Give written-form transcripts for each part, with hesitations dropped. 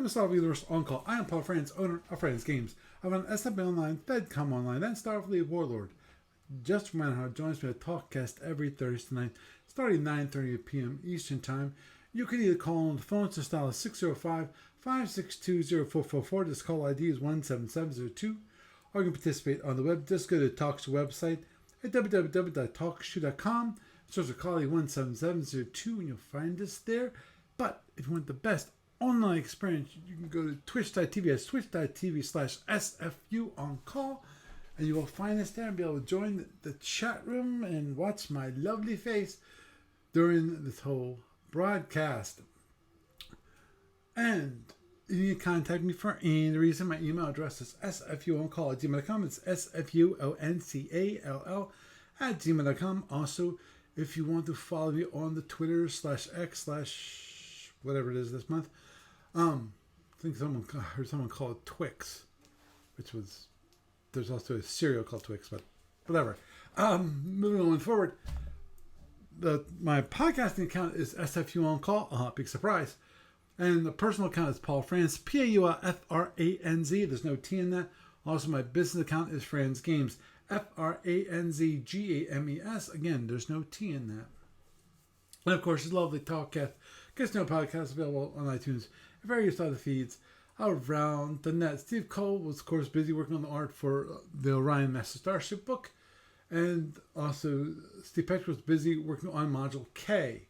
the Starfleet Universe On Call. I am Paul Franz, owner of Franz Games. I run SFU Online, FedCom Online, and Starfleet Warlord. Just a reminder how it joins me at TalkCast every Thursday night, starting 9:30 p.m. Eastern Time. You can either call on the phone to style 605-562-0444. This call ID is 17702. Or you can participate on the web. Just go to TalkShoe website at www.talkshoe.com. Search for call ID 17702 and you'll find us there. But if you want the best online experience, you can go to twitch.tv. That's twitch.tv/SFU on call. And you will find us there and be able to join the chat room and watch my lovely face during this whole broadcast. And you can contact me for any reason. My email address is sfuoncall@gmail.com. It's sfuoncall@gmail.com. Also, if you want to follow me on the Twitter /X/ whatever it is this month, I think I heard someone call it Twix, which was, there's also a cereal called Twix, but whatever. Moving on forward, my podcasting account is SFU On Call. Big surprise. And the personal account is Paul Franz, PaulFranz. There's no T in that. Also, my business account is Franz Games, FranzGames. Again, there's no T in that. And of course, it's lovely TalkCast. Gets no podcast available on iTunes, various other feeds around the net. Steve Cole was, of course, busy working on the art for the Orion Master Starship book. And also, Steve Peck was busy working on Module K.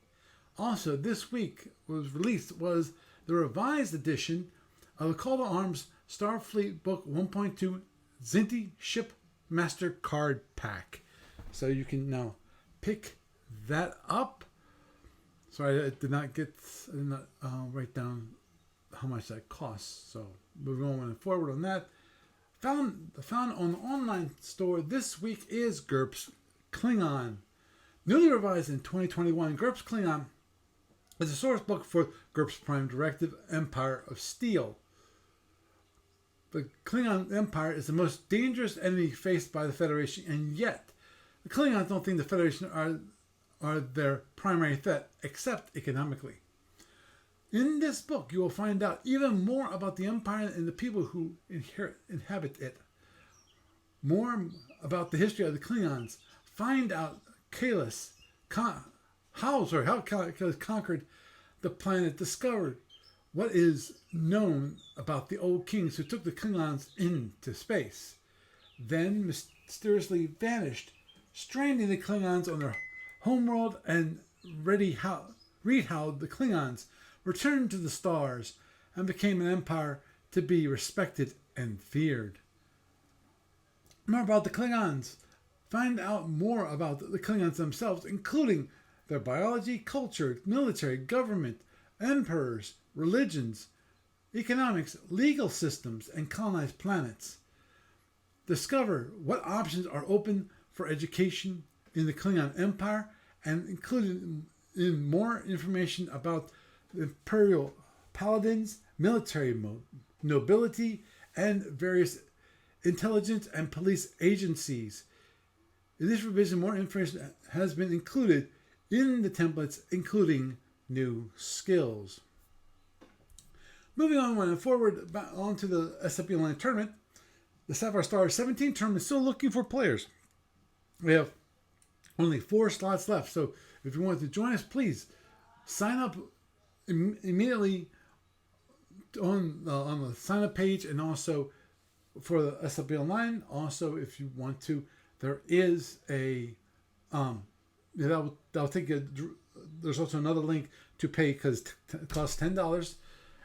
Also, this week was the revised edition of the Call to Arms Starfleet Book 1.2 Zinti Ship Master Card Pack. So you can now pick that up. Sorry, I did not write down how much that costs. So moving on forward on that. Found on the online store this week is GURPS Klingon. Newly revised in 2021, GURPS Klingon is a source book for GURPS Prime Directive Empire of Steel. The Klingon Empire is the most dangerous enemy faced by the Federation, and yet the Klingons don't think the Federation are their primary threat, except economically. In this book, you will find out even more about the Empire and the people who inhabit it. More about the history of the Klingons. Find out how Kalis conquered the planet, discovered what is known about the old kings who took the Klingons into space, then mysteriously vanished, stranding the Klingons on their homeworld, and read how the Klingons returned to the stars and became an empire to be respected and feared. More about the Klingons. Find out more about the Klingons themselves, including their biology, culture, military, government, emperors, religions, economics, legal systems, and colonized planets. Discover what options are open for education in the Klingon Empire, and including in more information about the imperial paladins, military nobility, and various intelligence and police agencies. In this revision, more information has been included in the templates, including new skills. Moving on forward onto the SFU Online tournament, the Sapphire Star 17 tournament is still looking for players. We have only 4 slots left, so if you want to join us, please sign up immediately on the sign up page, and also for the SFU Online. Also, if you want to, there is a that'll take you. There's also another link to pay because it costs $10,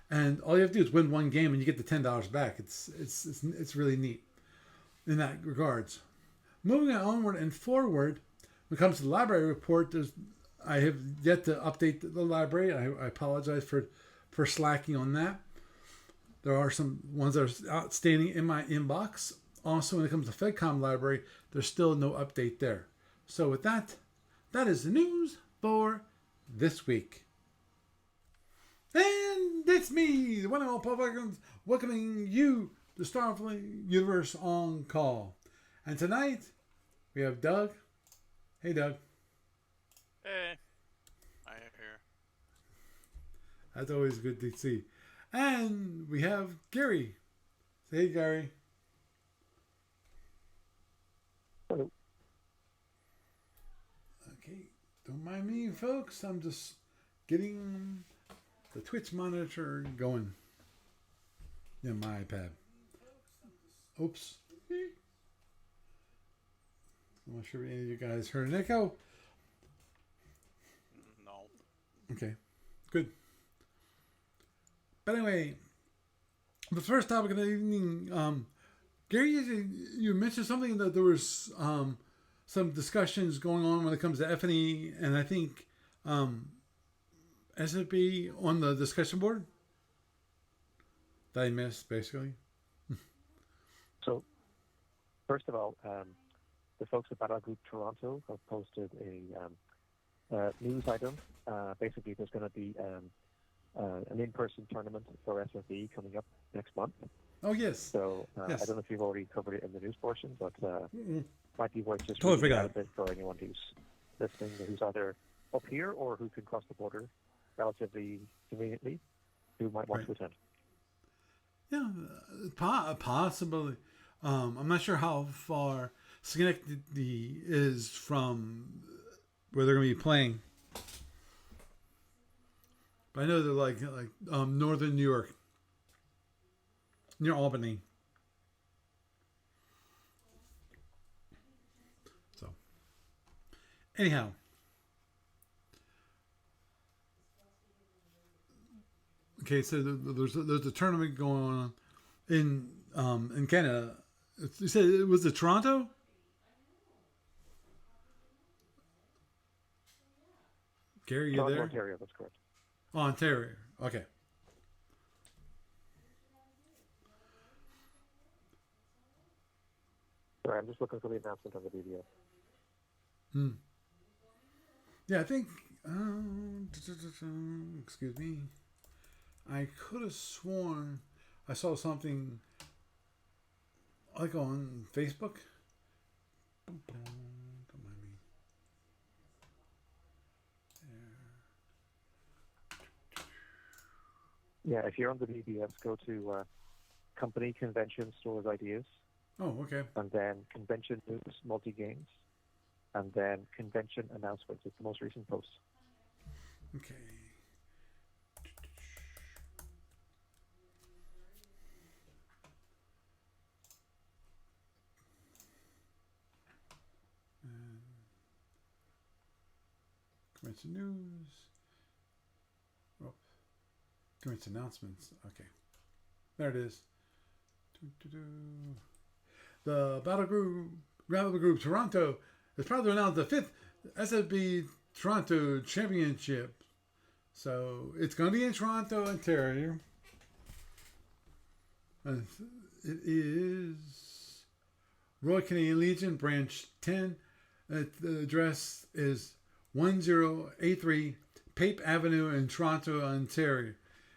and all you have to do is win one game and you get the $10 back. It's really neat in that regards. Moving onward and forward, when it comes to the library report, I have yet to update the library. I apologize for slacking on that. There are some ones that are outstanding in my inbox. Also, when it comes to FedCom library, there's still no update there. So with that, that is the news for this week. And it's me, the one and all Paul Franz, welcoming you to Starfleet Universe On Call. And tonight, we have Doug. Hey, Doug. Hey. I am here. That's always good to see. And we have Gary. Say hey, Gary. Hello. Okay, don't mind me, folks. I'm just getting the Twitch monitor going. Yeah, my iPad. Oops. I'm not sure if any of you guys heard an echo. No. Okay, good. But anyway, the first topic of the evening, Gary, you mentioned something that there was some discussions going on when it comes to F&E, and I think SFB on the discussion board that I missed, basically. So, first of all, the folks at Battle Group Toronto have posted a news item. Basically, there's going to be an in-person tournament for SFE coming up next month. Oh, yes. So, yes. I don't know if you've already covered it in the news portion, but might be worth just totally reading out a bit for anyone who's listening, who's either up here or who can cross the border relatively conveniently, who might want to attend. Yeah, possibly. I'm not sure how far Schenectady is from where they're going to be playing, but I know they're like northern New York, near Albany. So, anyhow. Okay, so there's a tournament going on in Canada. You said it was Toronto? Gary, you Toronto, there? Ontario, that's correct. Oh, Ontario. Okay. Sorry, I'm just looking for the announcement on the video. Yeah, I think. Excuse me. I could have sworn I saw something like on Facebook. Don't mind me. Yeah, if you're on the BBS, go to Company Convention Stores Ideas. Oh, okay. And then Convention News Multi Games. And then Convention Announcements. It's the most recent post. Okay. Convention news. Oh, convention announcements. Okay. There it is. The Battle Group Toronto is proud to announce the 5th SFB Toronto Championship. So it's going to be in Toronto, Ontario. And it is Royal Canadian Legion, Branch 10. The address is 1083 Pape Avenue in Toronto, Ontario.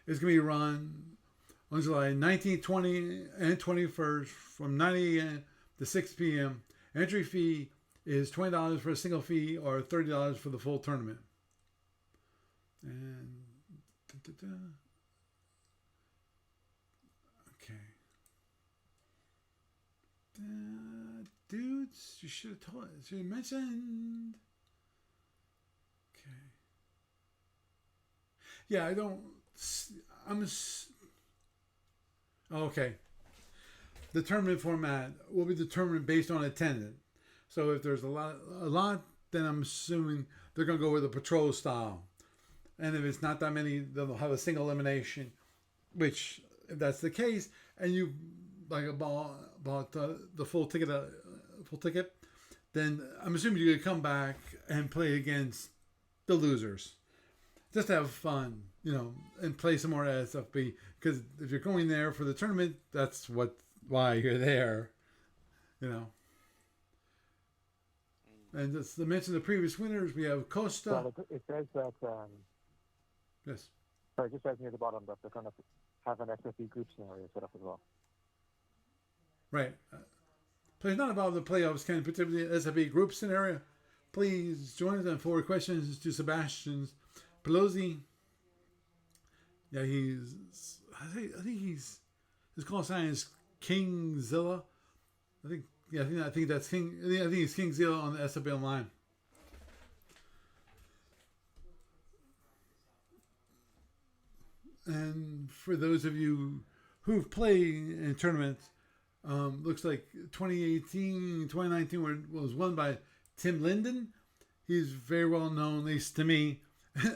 It's going to be run on July 19th, 20th, and 21st from 9 a.m. to 6 p.m. Entry fee is $20 for a single fee or $30 for the full tournament. And okay. Dudes, you should have told us. You mentioned. Okay. Yeah, I don't. Okay. The tournament format will be determined based on attendance. So if there's a lot, then I'm assuming they're going to go with a patrol style. And if it's not that many, they'll have a single elimination. Which, if that's the case, and you bought the full ticket, then I'm assuming you're going to come back and play against the losers. Just to have fun, and play some more SFB. Because if you're going there for the tournament, that's why you're there, And just to mention the previous winners, we have Costa. Well, it says that. Yes. Sorry, it just says near the bottom that they're going to have an SFB group scenario set up as well. Right. Please not about the playoffs can particularly SFB group scenario. Please join us and forward questions to Sebastian Pelosi. Yeah, he's I think his call sign is Kingzilla. I think yeah, I think that's King. I think it's Kingzilla on the SFU online. And for those of you who've played in tournaments, looks like 2018, 2019 was won by Tim Linden. He's very well known, at least to me,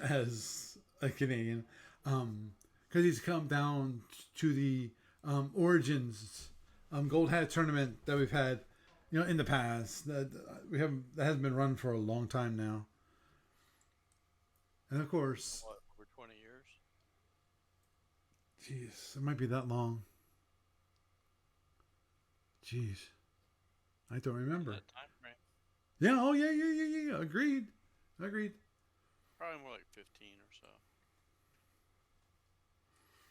as a Canadian, because he's come down to the Origins Gold Hat tournament that we've had, in the past. That hasn't been run for a long time now. And of course, What, over 20 years? jeez, it might be that long. Jeez, I don't remember. That time frame? Yeah. Oh, yeah. Agreed. Probably more like 15 or so.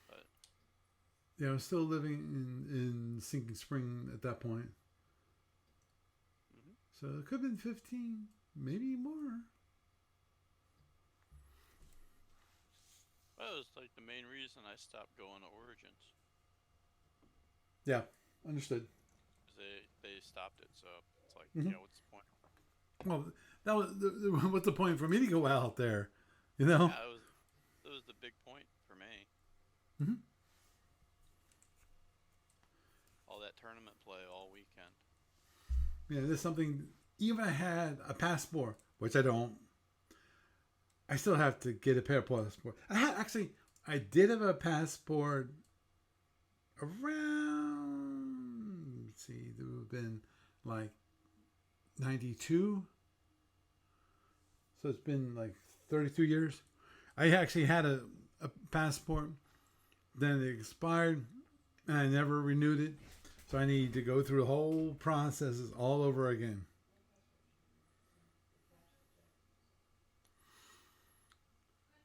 But Yeah, I was still living in Sinking Spring at that point. mhm. So it could have been 15, maybe more. Well, it was like the main reason I stopped going to Origins. Yeah, understood. 'Cause they stopped it, so it's like, Mhm. what's the point? Well, that was what's the point for me to go out there, you know? Yeah, that was the big point for me. Hmm. All that tournament play all weekend. Yeah, there's something. Even if I had a passport, which I don't. I still have to get a passport. I did have a passport around. Let's see, there would have been like 92. So it's been like 32 years. I actually had a passport, then it expired, and I never renewed it. So I need to go through the whole processes all over again.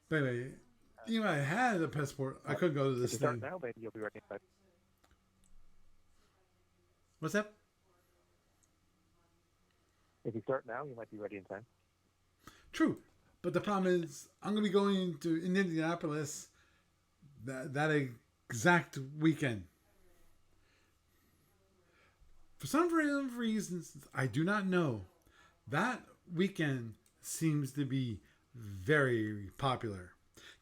But anyway, even if I had a passport, I could go to If this you start thing. now, maybe you'll be ready in time. What's that? If you start now, you might be ready in time. True. But the problem is, I'm going to be going to in Indianapolis that exact weekend. For some reasons, I do not know. That weekend seems to be very popular.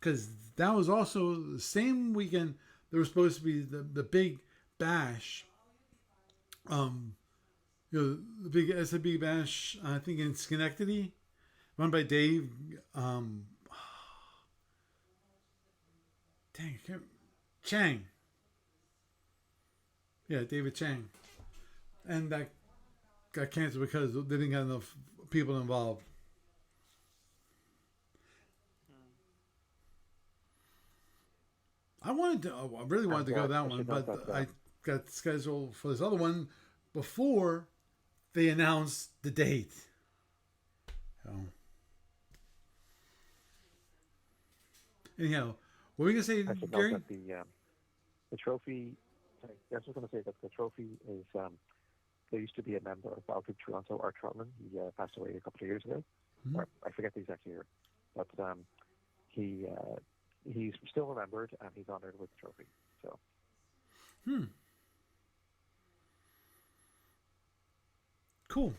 Because that was also the same weekend there was supposed to be the big bash. The big SFB bash, I think in Schenectady, run by Dave. Chang. Yeah, David Chang. And that got canceled because they didn't get enough people involved. I really wanted to go to that one, but I got scheduled for this other one before they announced the date. So, anyhow, what were you gonna say, I should note Gary? that the trophy. Sorry, I was just going to say that the trophy is. There used to be a member of Baltic Toronto, Art Trotman. He passed away a couple of years ago. Hmm. Or, I forget the exact year, but he's still remembered and he's honored with the trophy. So Cool.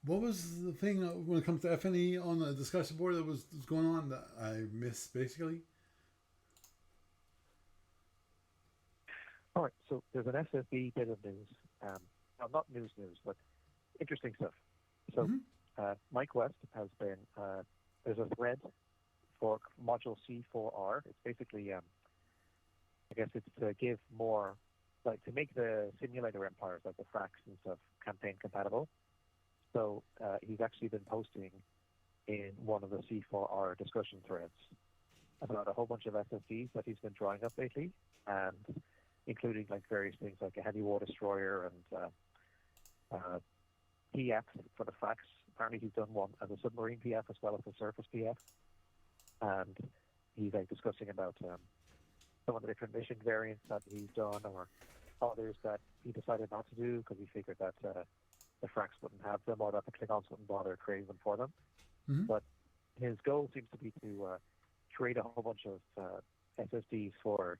What was the thing when it comes to FNE on the discussion board that was going on that I missed basically? all right, so there's an SFB bit of news. Well, not news, but interesting stuff. So Mike West has been. There's a thread for module C4R. It's basically, I guess it's to give more, like to make the simulator empires like the Frax and stuff campaign compatible. So he's actually been posting in one of the C4R discussion threads about a whole bunch of SSDs that he's been drawing up lately, and including like various things like a heavy war destroyer and PF for the Frax. Apparently he's done one as a submarine PF as well as a surface PF. And he's like discussing about some of the different mission variants that he's done, or others that he decided not to do because he figured that the Frax wouldn't have them, or that the Klingons wouldn't bother creating them for them. Mm-hmm. But his goal seems to be to create a whole bunch of SSDs for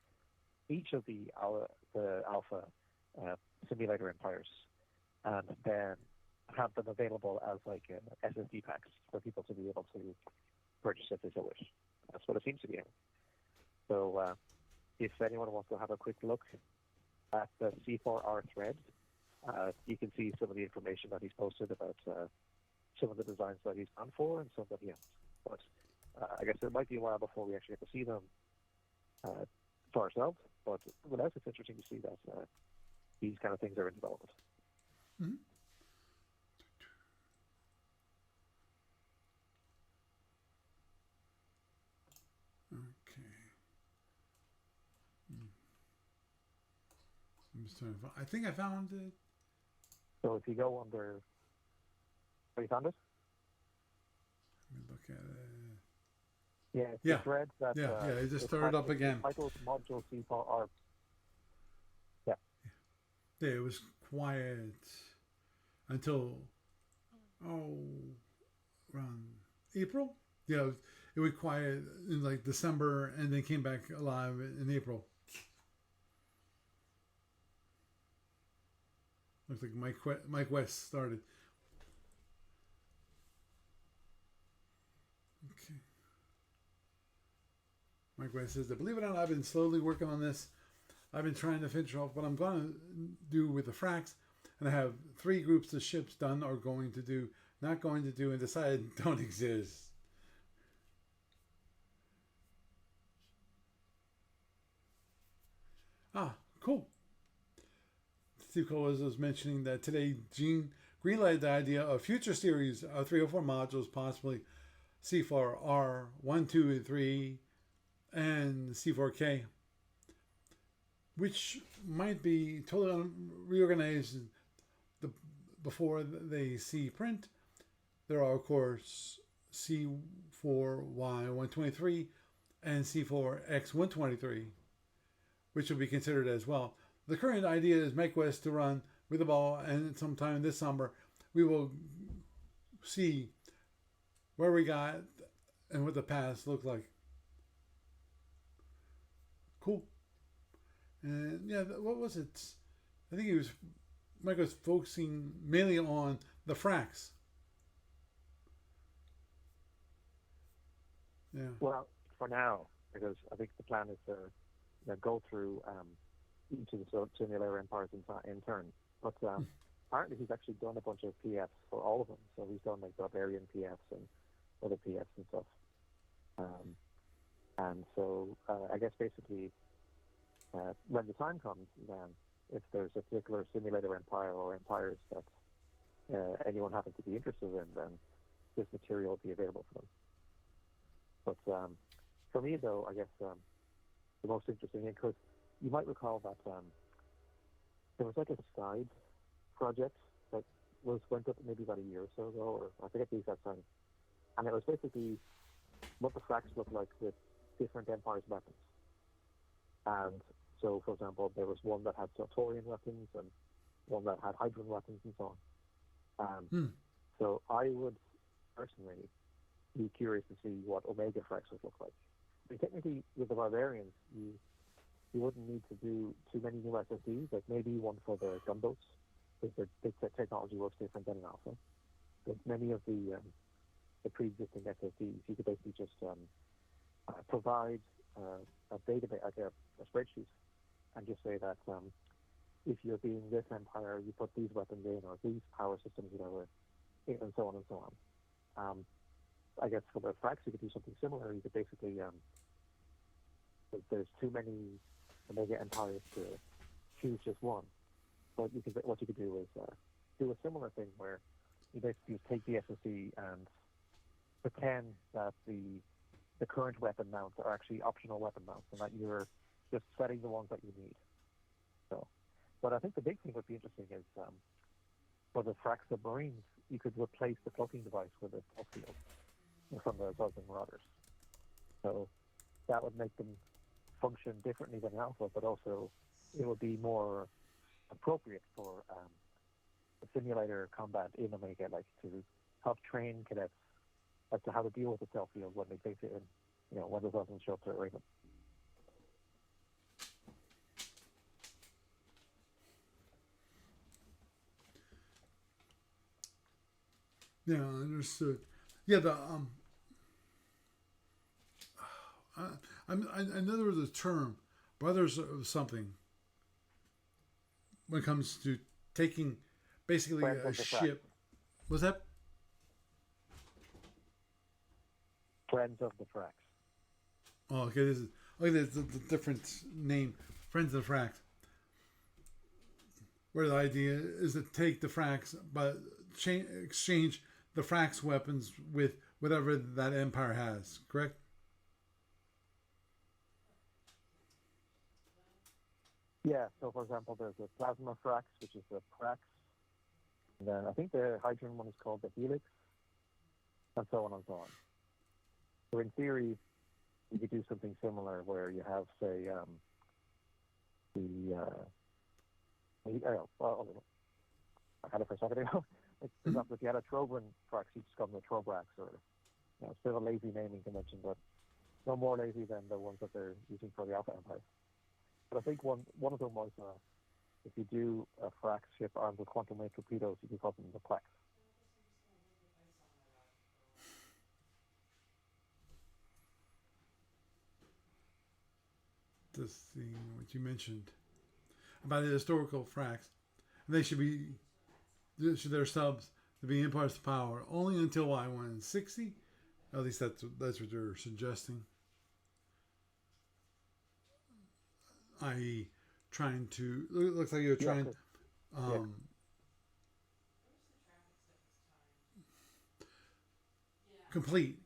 each of the alpha simulator empires, and then have them available as like SSD packs for people to be able to purchase if they so wish. That's what it seems to be. So if anyone wants to have a quick look at the C4R thread, you can see some of the information that he's posted about some of the designs that he's gone for and some that he hasn't. But I guess it might be a while before we actually get to see them for ourselves. But without, it's interesting to see that these kind of things are in development. Mm-hmm. Okay. I'm just trying to find, I think I found it. So if you go under, oh, you found it? Let me look at it. Yeah, it's Yeah. the thread that It just started up again. Titled module C4R. Yeah. Yeah, it was quiet until around April. Yeah, it was quiet in like December, and then came back alive in April. Looks like Mike West started. Okay. Mike West says that, believe it or not, I've been slowly working on this. I've been trying to finish off what I'm going to do with the Frax, and I have 3 groups of ships done or going to do, not going to do, and decided don't exist. Ah, cool. Steve Cole was mentioning that today Gene greenlighted the idea of future series of 304 modules, possibly C4R 1, 2, and 3, and C4K, which might be totally reorganized before they see print. There are, of course, C4Y123 and C4X123, which will be considered as well. The current idea is Make West to run with the ball, and sometime this summer we will see where we got and what the past looked like. Cool. And yeah, what was it? I think Mike was focusing mainly on the Frax. Yeah. Well, for now, because I think the plan is to go through each of the simulator empires in turn. But apparently he's actually done a bunch of PFs for all of them. So he's done like Barbarian PFs and other PFs and stuff. And so I guess basically when the time comes, then if there's a particular simulator empire or empires that anyone happens to be interested in, then this material will be available for them. But for me, though, I guess the most interesting thing, because you might recall that there was like a side project that went up maybe about a year or so ago, or I forget the exact time, and it was basically what the Frax looked like with different empires' weapons. And so, for example, there was one that had Sartorian weapons and one that had Hydran weapons and so on. So I would personally be curious to see what Omega Frax would look like. I mean, technically, with the Barbarians, you wouldn't need to do too many new SSDs, like maybe one for the gunboats, because the technology works different than in Alpha. But many of the pre-existing SSDs, you could basically just provide a database, like a spreadsheet, and just say that if you're being this empire, you put these weapons in, or these power systems, whatever, and so on and so on. I guess for the Frax, you could do something similar. You could basically, there's too many Omega empires to choose just one. But what you could do is do a similar thing where you basically just take the SSD and pretend that the current weapon mounts are actually optional weapon mounts, and that you're just setting the ones that you need. So, but I think the big thing would be interesting is for the Frax submarines, you could replace the cloaking device with a stealth field from the Buzzing Marauders. So that would make them function differently than Alpha, but also it would be more appropriate for the simulator combat in Omega, like to help train cadets as to how to deal with the stealth field when they face it in, when the doesn't show up to Raven. Yeah, understood. Yeah, the I know there was a term, brothers of something, when it comes to taking basically Friends a of the Frax. ship. Was that? Friends of the Frax. Oh, okay. This is okay. There's a different name. Friends of the Frax. Where the idea is to take the Frax, but exchange the Frax weapons with whatever that empire has. Correct? Yeah, so for example, there's a plasma Frax, which is the Frax. And then I think the hydrogen one is called the Helix, and so on and so on. So in theory, you could do something similar where you have, say, I had it for a second ago. For example, if you had a Trojan Frax, you just call them the Trobrax, or still a lazy naming convention, but no more lazy than the ones that they're using for the Alpha Empire. But I think one of them was if you do a Frax ship armed with quantum wave torpedoes, you can call them the Plex. This thing what you mentioned about the historical Frax, and they should be their subs to be empires to power only until Y160. At least that's what they're suggesting. I.e., trying to looks like you're trying. Complete,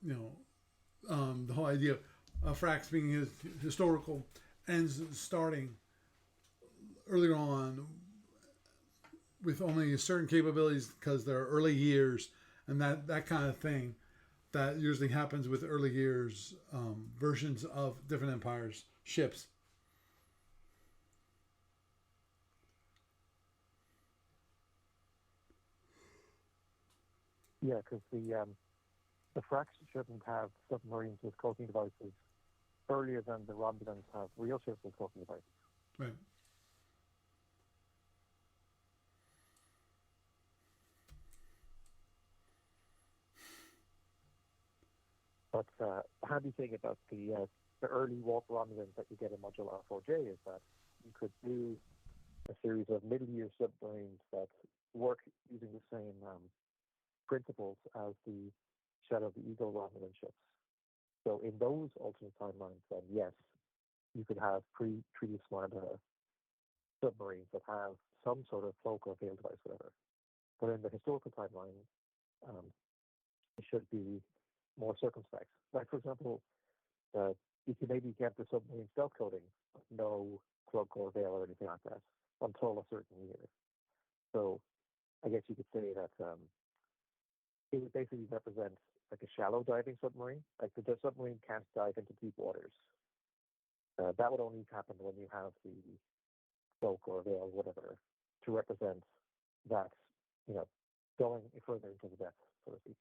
the whole idea of Frax being his historical ends starting earlier on with only certain capabilities because they're early years and that kind of thing that usually happens with early years versions of different empires ships. Yeah, because the Frax shouldn't have submarines with cloaking devices earlier than the Romulans have real ships with cloaking devices. Right. But how do you think about the early warp Romulans that you get in Module R4J is that you could do a series of middle-year submarines that work using the same principles as the Shadow of the Eagle Romulan ships. So in those alternate timelines, then yes, you could have pre-Treaty Smart submarines that have some sort of cloak or veil device, whatever. But in the historical timeline, it should be more circumspect. Like, for example, you can maybe get the submarine stealth coating, but no cloak or veil or anything like that until a certain year. So I guess you could say that it would basically represent like a shallow diving submarine. Like the submarine can't dive into deep waters. That would only happen when you have the cloak or veil, whatever, to represent that, going further into the depths, so to speak.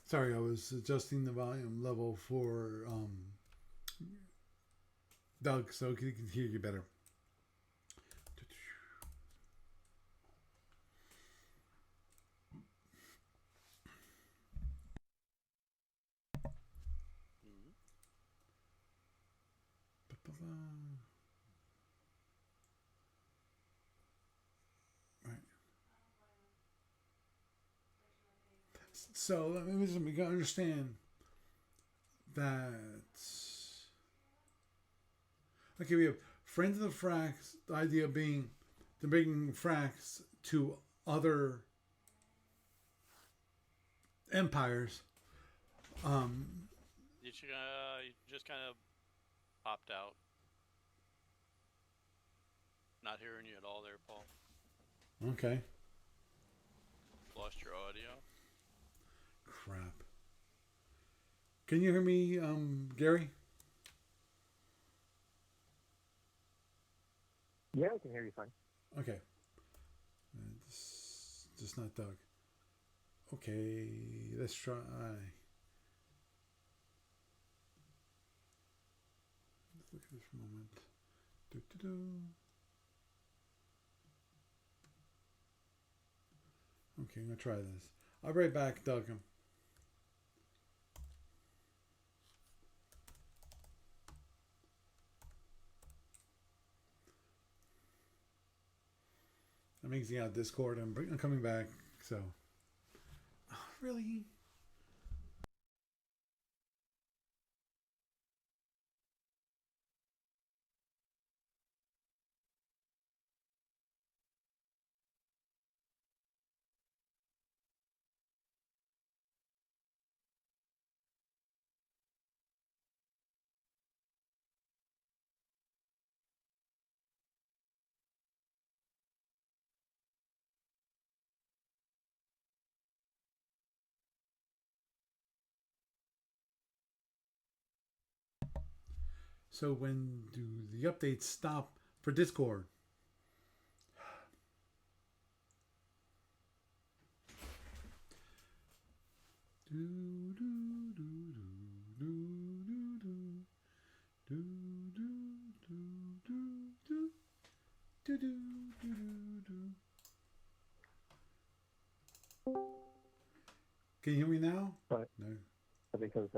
Sorry, I was adjusting the volume level for Doug so he can hear you better. Right. So let me understand that. Okay, we have friends of the Frax. The idea being to bring Frax to other empires. You just kind of popped out. Not hearing you at all there, Paul. Okay. Lost your audio. Crap. Can you hear me, Gary? Yeah, I can hear you fine. Okay. Just not Doug. Okay, let's try. look at this for a moment. Do-do-do. Okay, I'm gonna try this. I'll be right back, Doug. I'm exiting out Discord. I'm coming back. So, really? So when do the updates stop for Discord? Do do do do do do do do do do do do do. Can you hear me now? Right. No. Because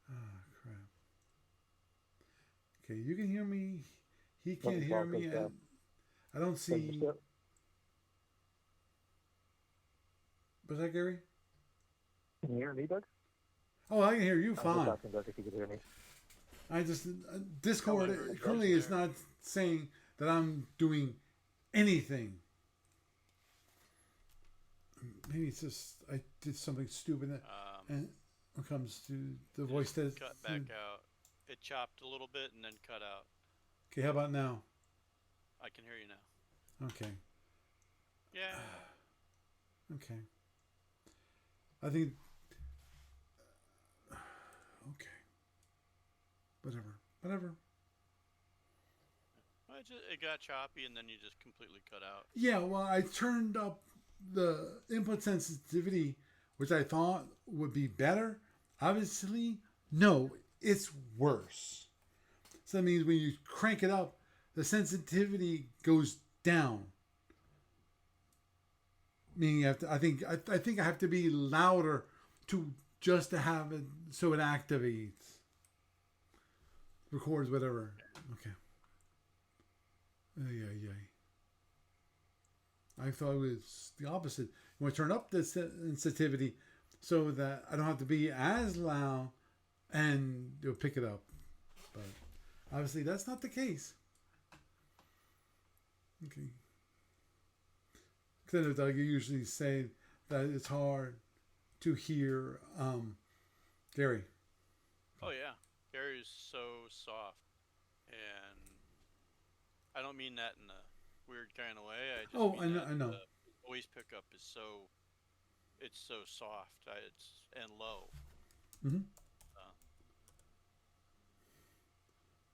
Ah, crap. Okay, you can hear me. He can't hear me. I don't see. Was that Gary? Can you hear me, Doug? Oh, I can hear you I was fine. just asking Doug if you could hear me. I just Discord Oh, I heard currently you is there. not saying that I'm doing anything. Maybe it's just I did something stupid, and when it comes to the voice test. Cut back out. It chopped a little bit and then cut out. Okay, how about now? I can hear you now. Okay, Yeah. okay. I think. Okay. Whatever. It got choppy and then you just completely cut out. Yeah, well, I turned up the input sensitivity, which I thought would be better. Obviously, no, it's worse. So that means when you crank it up, the sensitivity goes down. Meaning, you have to, I think I have to be louder just to have it so it activates, records, whatever. Okay. Yeah. I thought it was the opposite. You want to turn up the sensitivity so that I don't have to be as loud and it'll pick it up. But obviously that's not the case. Okay. Because Doug, you usually say that it's hard to hear Gary. Oh yeah. Gary's so soft. And I don't mean that in a weird kind of way. I just mean I know. the voice pickup is it's so soft. And low. Mm-hmm.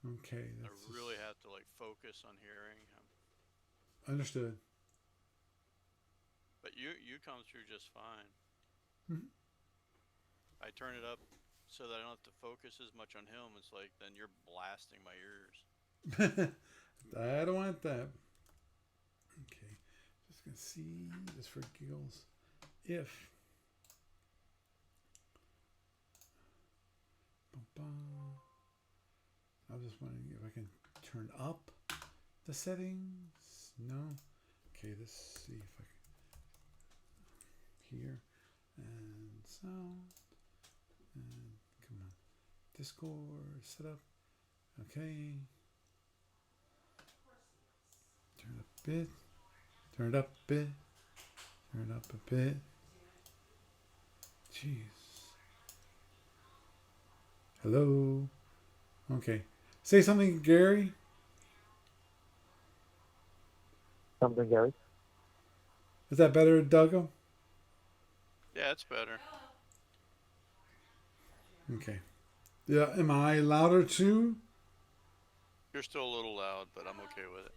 Okay. I really have to focus on hearing him. Understood. But you come through just fine. Mm-hmm. I turn it up so that I don't have to focus as much on him. It's like then you're blasting my ears. I don't want that. Okay. Just gonna see just for giggles. If I'm just wondering if I can turn up the settings. No. Okay, let's see if I can here and sound and come on. Discord setup. Okay. Turn it up a bit. Turn it up a bit. Turn it up a bit. Jeez. Hello. Okay. Say something, Gary. Something, Gary? Is that better, Doug? Yeah, it's better. Okay. Yeah. Am I louder too? You're still a little loud, but I'm okay with it.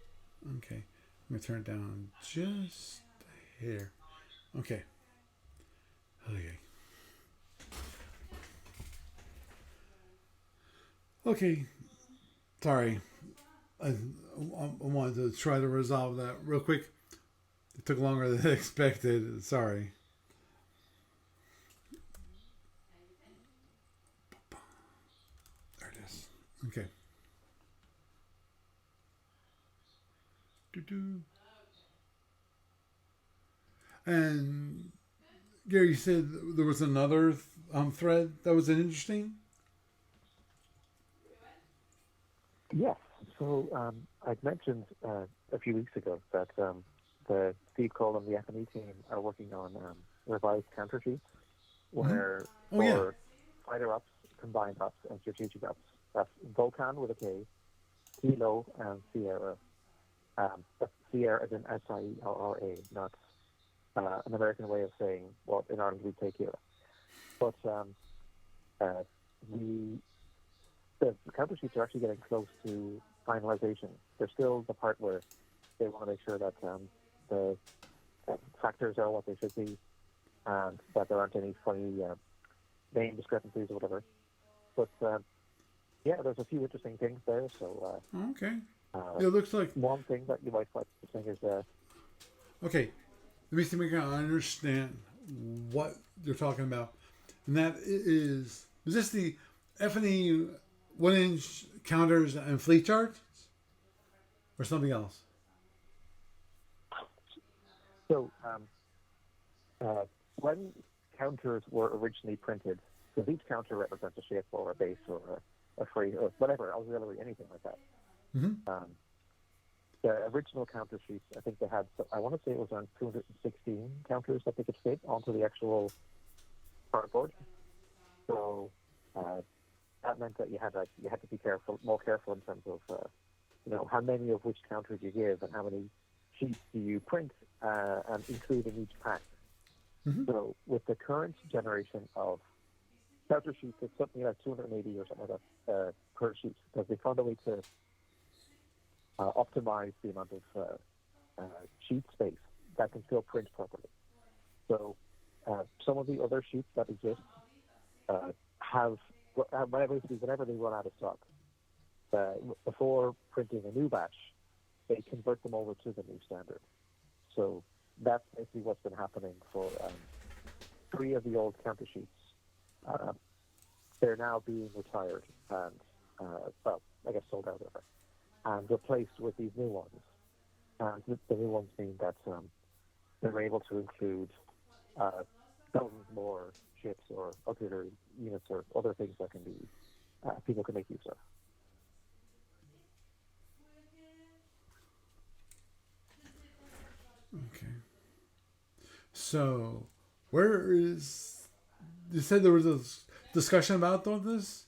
Okay. I'm gonna turn it down just a hair. Okay. Okay. Okay, sorry. I wanted to try to resolve that real quick. It took longer than expected. Sorry. There it is. Okay. Doo-doo. And Gary said there was another thread that was interesting. Yes. So I'd mentioned a few weeks ago that the Steve Cole and the FME team are working on revised counter sheets Mm-hmm. where Oh yeah. for fighter ups, combined ups, and strategic ups, that's Vulcan with a K, Kilo, and Sierra. But Sierra is an SIERRA, not an American way of saying what in Ireland we take here. But uh, the the counter sheets are actually getting close to finalization. There's still the part where they want to make sure that the factors are what they should be and that there aren't any funny name discrepancies or whatever. But yeah, there's a few interesting things there. So Okay. uh, It looks like one thing that you might find interesting is okay. Let me see if we can understand what you're talking about. And that is this the F&E 1 inch counters and fleet charts or something else? so when counters were originally printed, because each counter represents a shape or a base or a phrase or whatever, auxiliary, anything like that. Mm-hmm. The original counter sheets, I think they had, I want to say it was around 216 counters that they could fit onto the actual cardboard. So that meant that you had to be more careful in terms of how many of which counters you give and how many sheets do you print and include in each pack. Mm-hmm. So with the current generation of counter sheets, it's something like 280 or something like that per sheet because they found a way to optimize the amount of sheet space that can still print properly. So some of the other sheets that exist have whenever they run out of stock, before printing a new batch, they convert them over to the new standard. So that's basically what's been happening for 3 of the old counter sheets. They're now being retired and, well, I guess sold out of it, and replaced with these new ones. And the new ones mean that they're able to include dozens more ships or auxiliary units or other things that can be people can make use of. Okay. So, where is? You said there was a discussion about all this.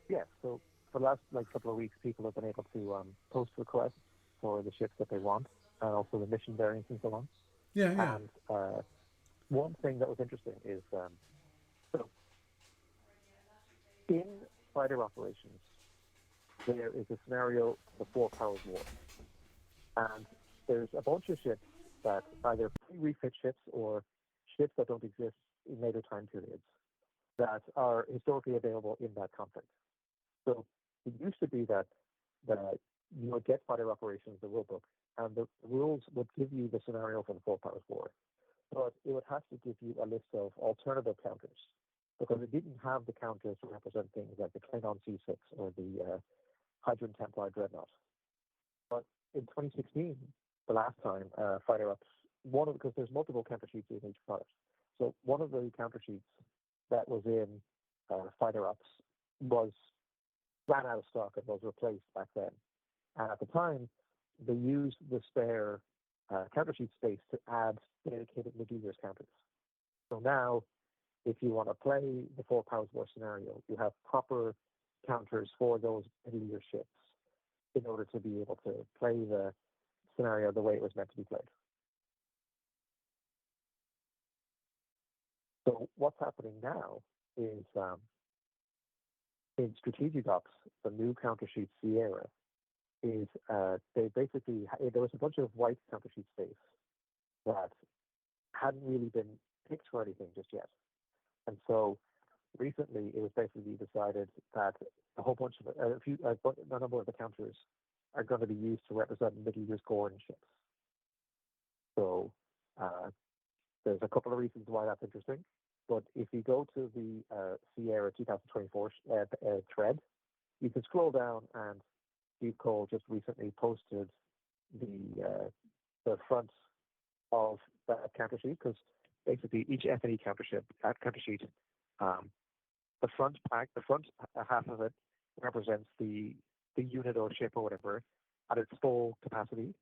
Yeah, so for the last couple of weeks, people have been able to post requests for the ships that they want, and also the mission variants and so on. Yeah, yeah. And one thing that was interesting is so in fighter operations, there is a scenario, the Four Powers War, and there's a bunch of ships that either pre-refit ships or ships that don't exist in later time periods that are historically available in that conflict. So it used to be that you would get fighter operations, the rule book, and the rules would give you the scenario for the Four Powers War, but it would have to give you a list of alternative counters because it didn't have the counters to represent things like the Klingon C6 or the Hydrogen Templar Dreadnought. But in 2016, the last time, fighter ups, because there's multiple counter sheets in each product. So one of the counter sheets that was in fighter ups ran out of stock and was replaced back then. And at the time, they used the spare counter sheet space to add dedicated Middle Years counters. So now, if you want to play the Four Powers War scenario, you have proper counters for those Middle Year ships in order to be able to play the scenario the way it was meant to be played. So what's happening now is in strategic ops, the new counter sheet Sierra is they basically there was a bunch of white counter sheet space that hadn't really been picked for anything just yet. And so recently it was basically decided that a whole bunch of a number of the counters are going to be used to represent Middle Years Gorn ships. So there's a couple of reasons why that's interesting. But if you go to the Sierra 2024 thread, you can scroll down, and Steve Cole just recently posted the front of that counter sheet, because basically each F&E counter sheet, the front half of it represents the unit or ship or whatever at its full capacity,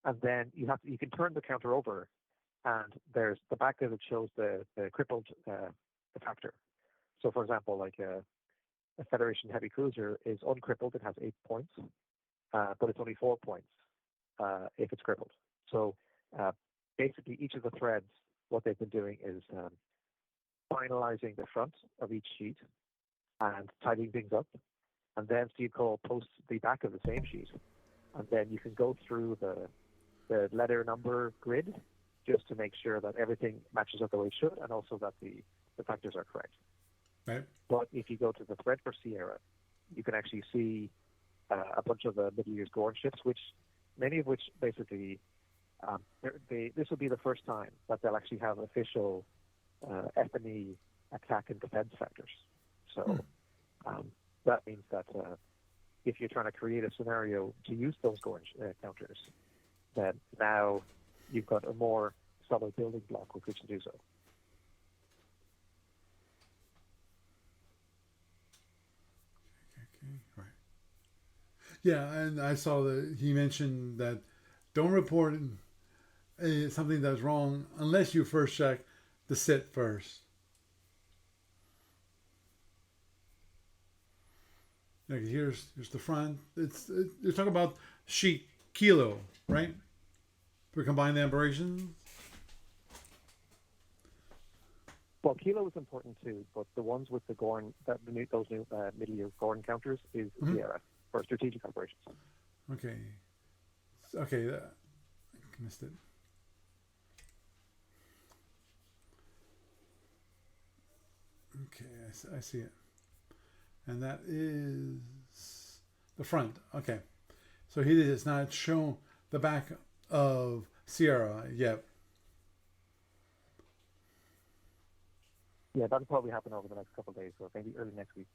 and then you can turn the counter over, and there's the back of it shows the crippled the factor. So, for example, like a Federation heavy cruiser is uncrippled; it has 8 points, but it's only 4 points if it's crippled. So, basically, each of the threads, what they've been doing is finalizing the front of each sheet and tidying things up. And then Steve Cole posts the back of the same sheet. And then you can go through the letter number grid just to make sure that everything matches up the way it should, and also that the factors are correct. Right. But if you go to the thread for Sierra, you can actually see a bunch of the Middle Years Gorn ships, many of which basically, this will be the first time that they'll actually have official F&E attack and defense factors. So that means that if you're trying to create a scenario to use those Gorn counters, then now you've got a more solid building block with which to do so. Okay, right. Yeah, and I saw that he mentioned that don't report something that's wrong unless you first check the sit first. Like here's the front. You're talking about sheet kilo, right? For combined aberrations. Well, kilo is important too, but the ones with the Gorn, those new Middle Year Gorn counters is Sierra for strategic operations. Okay. Okay, I missed it. Okay, I see it. And that is the front. Okay. So he has not shown the back of Sierra yet. Yeah, that'll probably happen over the next couple of days, or maybe early next week.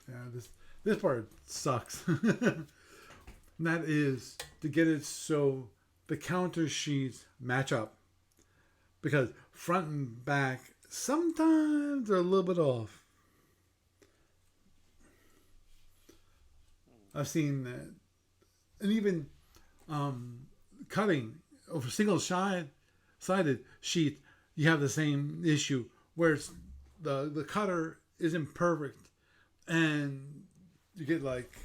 Yeah, this part sucks. And that is to get it so the counter sheets match up. Because front and back sometimes they're a little bit off. I've seen that. And even cutting over single-sided sheet, you have the same issue where it's the cutter isn't perfect, and you get like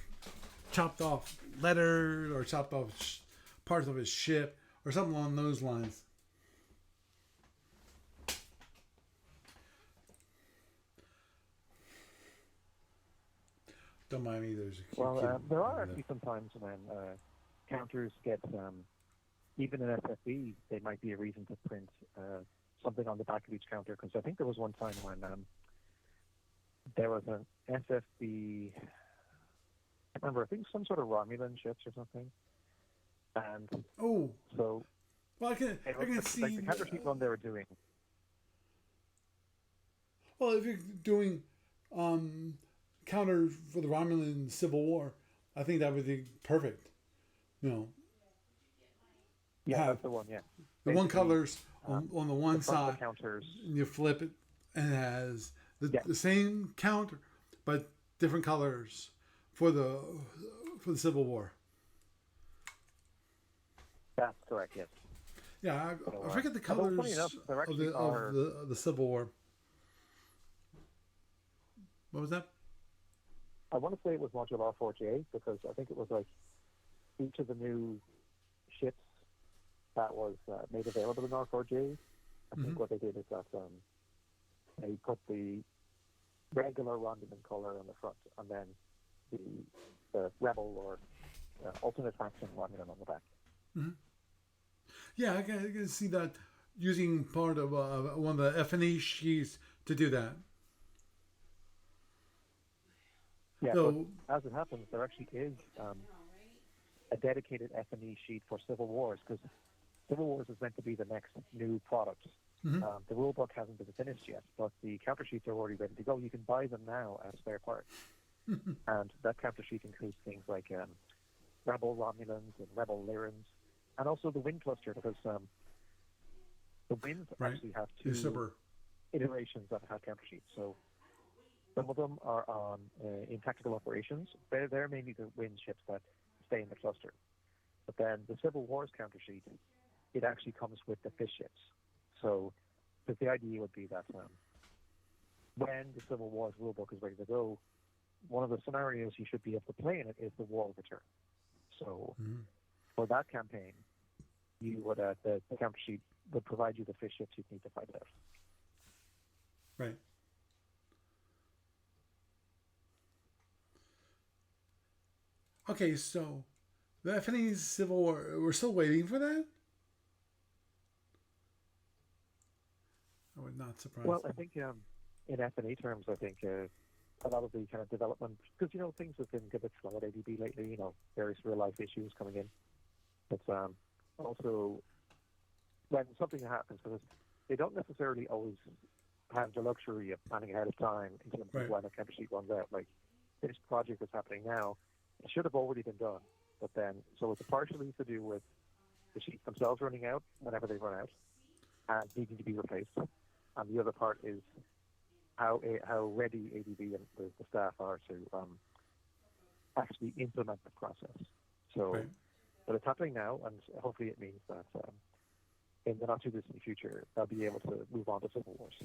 chopped off letters or chopped off parts of his ship or something along those lines. Don't mind me. There's a Well, there are actually some times when counters get, even in SFE, they might be a reason to print something on the back of each counter. Because I think there was one time when there was an SFB, I remember, I think some sort of Romulan ships or something. And so, well, I can see like the counter sheet run they were doing. Well, if you're doing counter for the Romulan Civil War, I think that would be perfect. You know. Yeah, that's the one. Yeah. The one colors on the one side. The counters. And you flip it, and it has the same counter, but different colors for the Civil War. That's correct. Yes. Yeah, I forget the colors of the Civil War. What was that? I want to say it was Module R4J, because I think it was like each of the new ships that was made available in R4J. I think what they did is that they put the regular Romulan color on the front, and then the Rebel or alternate faction Romulan on the back. Mm-hmm. Yeah, I can see that using part of one of the F&E sheets to do that. Yeah, but So, as it happens, there actually is a dedicated F&E sheet for Civil Wars because Civil Wars is meant to be the next new product. mhm, The rulebook hasn't been finished yet, but the counter sheets are already ready to go. You can buy them now as spare parts. And that counter sheet includes things like Rebel Romulans and Rebel Lyrans, and also the Wind Cluster, because the Winds right. actually have two Usurper. iterations that have counter sheets. So some of them are on in tactical operations. They're mainly the Wind ships that stay in the cluster. But then the Civil Wars counter sheet, it actually comes with the fish ships. So the idea would be that when the Civil Wars rulebook is ready to go, one of the scenarios you should be able to play in it is the War of Return. So for that campaign, you would the counter sheet would provide you the fish ships you need to fight out. Right. Okay, so the F&E Civil War, we're still waiting for that? I would not surprise Well, me. I think in F&E terms, I think a lot of the kind of development, because things have been a bit slow at ADB lately. Various real life issues coming in. But also when something happens, because they don't necessarily always have the luxury of planning ahead of time in terms Right. of when a counter sheet runs out. Like this project that's happening now, it should have already been done. But then, so it's partially to do with the sheets themselves running out whenever they run out and needing to be replaced. And the other part is how ready ADB and the staff are to actually implement the process. So, Right. but it's happening now, and hopefully it means that in the not too distant future, they'll be able to move on to Civil Wars.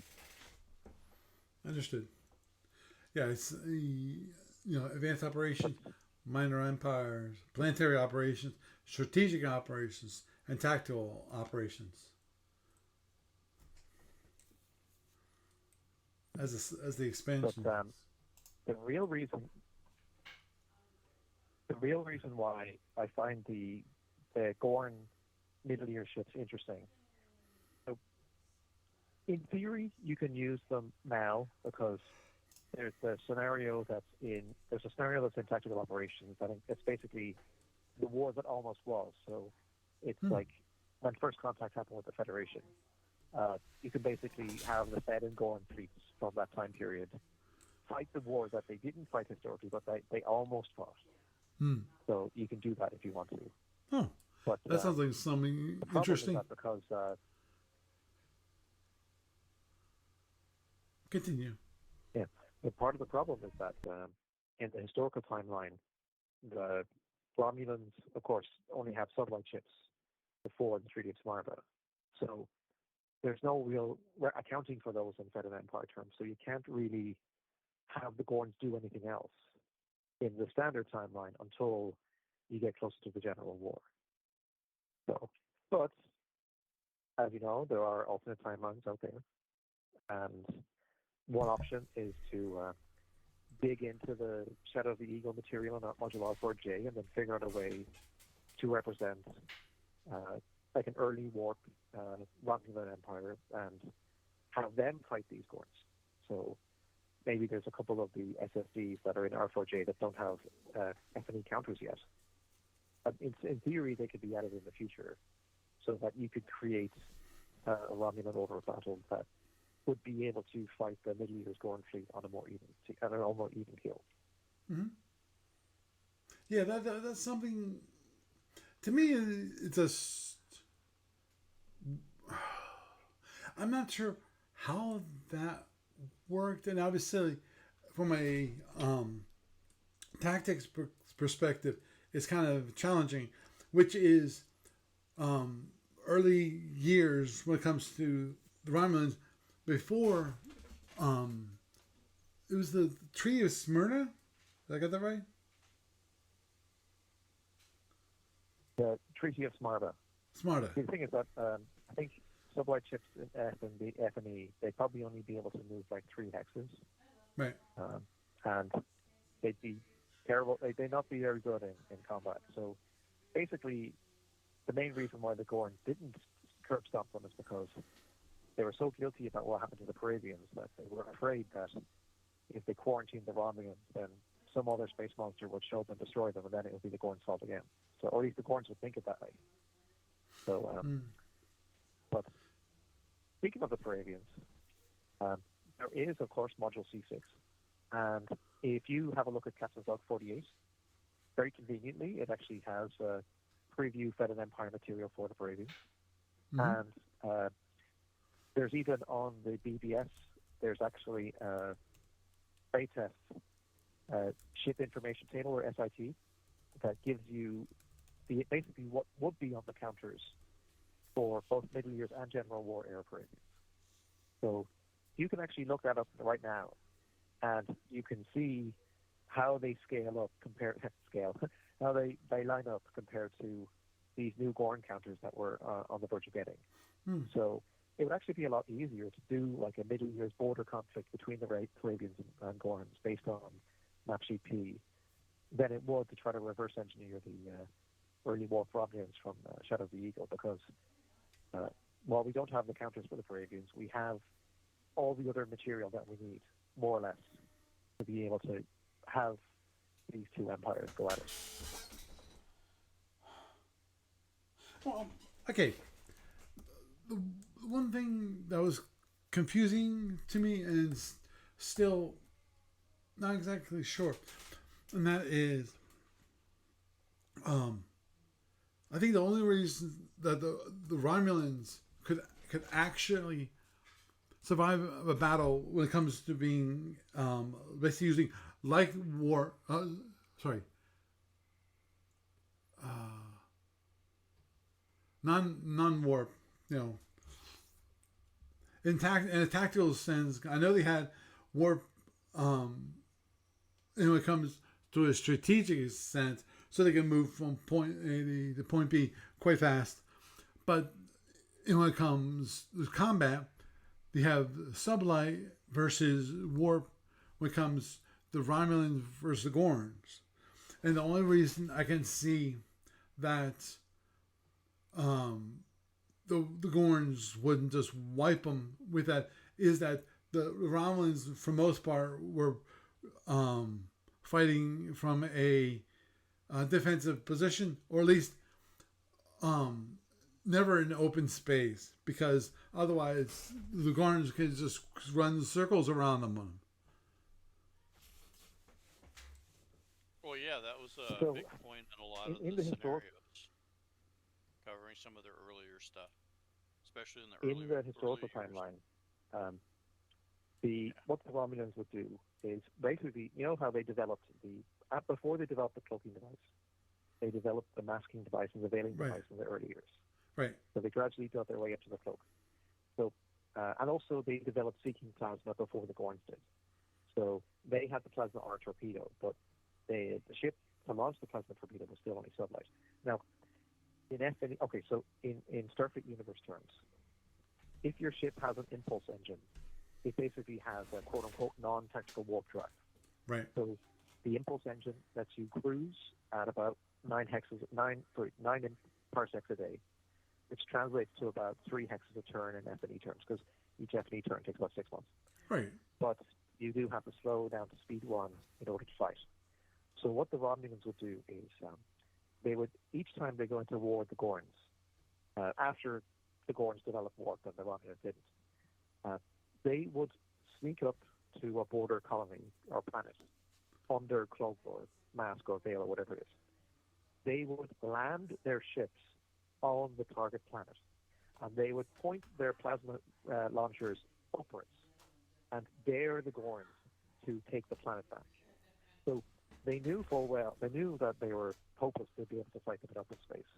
Understood. Yeah, it's advanced operations, minor empires, planetary operations, strategic operations, and tactical operations. As the But expansion. the real reason why I find the Gorn middle year ships interesting. So in theory, you can use them now because there's a scenario that's in tactical operations. I think it's basically the war that almost was. So it's like when first contact happened with the Federation. You can basically have the Fed and Gorn fleets from that time period fight the war that they didn't fight historically, but they almost fought. So you can do that if you want to. Oh, But that sounds like something the problem interesting. is that because Continue. the part of the problem is that in the historical timeline, the Romulans, of course, only have sublight ships before the Treaty of Samarba. So there's no real accounting for those in Federal Empire terms. So you can't really have the Gorns do anything else in the standard timeline until you get closer to the General War. So, but as you know, there are alternate timelines out there, and one option is to dig into the Shadow of the Eagle material in Module R4J and then figure out a way to represent like an early warp Romulan Empire and have them fight these Gorns. So maybe there's a couple of the SSDs that are in R4J that don't have F&E counters yet. In theory, they could be added in the future so that you could create a Romulan order of battle that would be able to fight the Middle Years Gorn fleet on a more even keel. Mm-hmm. Yeah, that's something. To me, I'm not sure how that worked, and obviously, from a tactics perspective, it's kind of challenging, which is early years when it comes to the Romulans. Before, it was the Treaty of Smyrna. Did I get that right? The Treaty of Samarba. Smarta. The thing is that I think sublight ships in F&E, they'd probably only be able to move like 3 hexes. Right. And they'd be terrible. They'd not be very good in combat. So basically, the main reason why the Gorn didn't curb stomp them is because they were so guilty about what happened to the Peruvians that they were afraid that if they quarantined the Romulans, then some other space monster would show up and destroy them, and then it would be the Gorns' fault again. So, or at least the Gorns would think it that way. So, but speaking of the Peruvians, there is, of course, Module C6. And if you have a look at Captain's Log 48, very conveniently, it actually has preview Fed and Empire material for the Peruvians. And there's even on the BBS, there's actually a test ship information table, or SIT, that gives you basically what would be on the counters for both Middle Years and General War era Peruvians. So you can actually look that up right now, and you can see how they how they line up compared to these new Gorn counters that we're on the verge of getting. So it would actually be a lot easier to do like a Middle Years border conflict between the Peruvians and Gorns based on Mapsheet P than it would to try to reverse engineer the early war Romulans from Shadow of the Eagle, because while we don't have the counters for the Peruvians, we have all the other material that we need, more or less, to be able to have these two empires go at it. Well, okay. The one thing that was confusing to me and still not exactly sure, and that is, I think the only reason that the Romulans could actually survive a battle when it comes to being basically using like war, non-warp, in a tactical sense. I know they had warp, when it comes to a strategic sense, so they can move from point A to point B quite fast. But when it comes to combat, they have sublight versus warp when it comes to the Romulans versus the Gorns. And the only reason I can see that the Gorns wouldn't just wipe them with that is that the Romulans, for most part, were fighting from a defensive position, or at least never in open space, because otherwise the Gorns could just run circles around them. Well, yeah, that was a big point in a lot of the scenarios, covering some of the earlier stuff, especially in the historical timeline. What the Romulans would do is basically, you know how they developed before they developed the cloaking device, they developed the masking device and the veiling device in the early years. Right. So they gradually built their way up to the cloak. So, and also they developed seeking plasma before the Gorns did. So they had the plasma arc torpedo, but the ship to launch the plasma torpedo was still only sublight. Now, in Starfleet universe terms, if your ship has an impulse engine, it basically has a quote-unquote non-tactical warp drive. Right. So the impulse engine lets you cruise at about 9 parsecs a day, which translates to about 3 hexes a turn in F&E terms, because each F&E turn takes about 6 months. Right. But you do have to slow down to speed 1 in order to fight. So what the Romulans would do is they would, each time they go into war with the Gorns, after the Gorns developed warp and the Romulans didn't, they would sneak up to a border colony or planet under cloak or mask or veil or whatever it is. They would land their ships on the target planet, and they would point their plasma launchers upwards and dare the Gorns to take the planet back. So they knew that they were hopeless to be able to fight them in open space.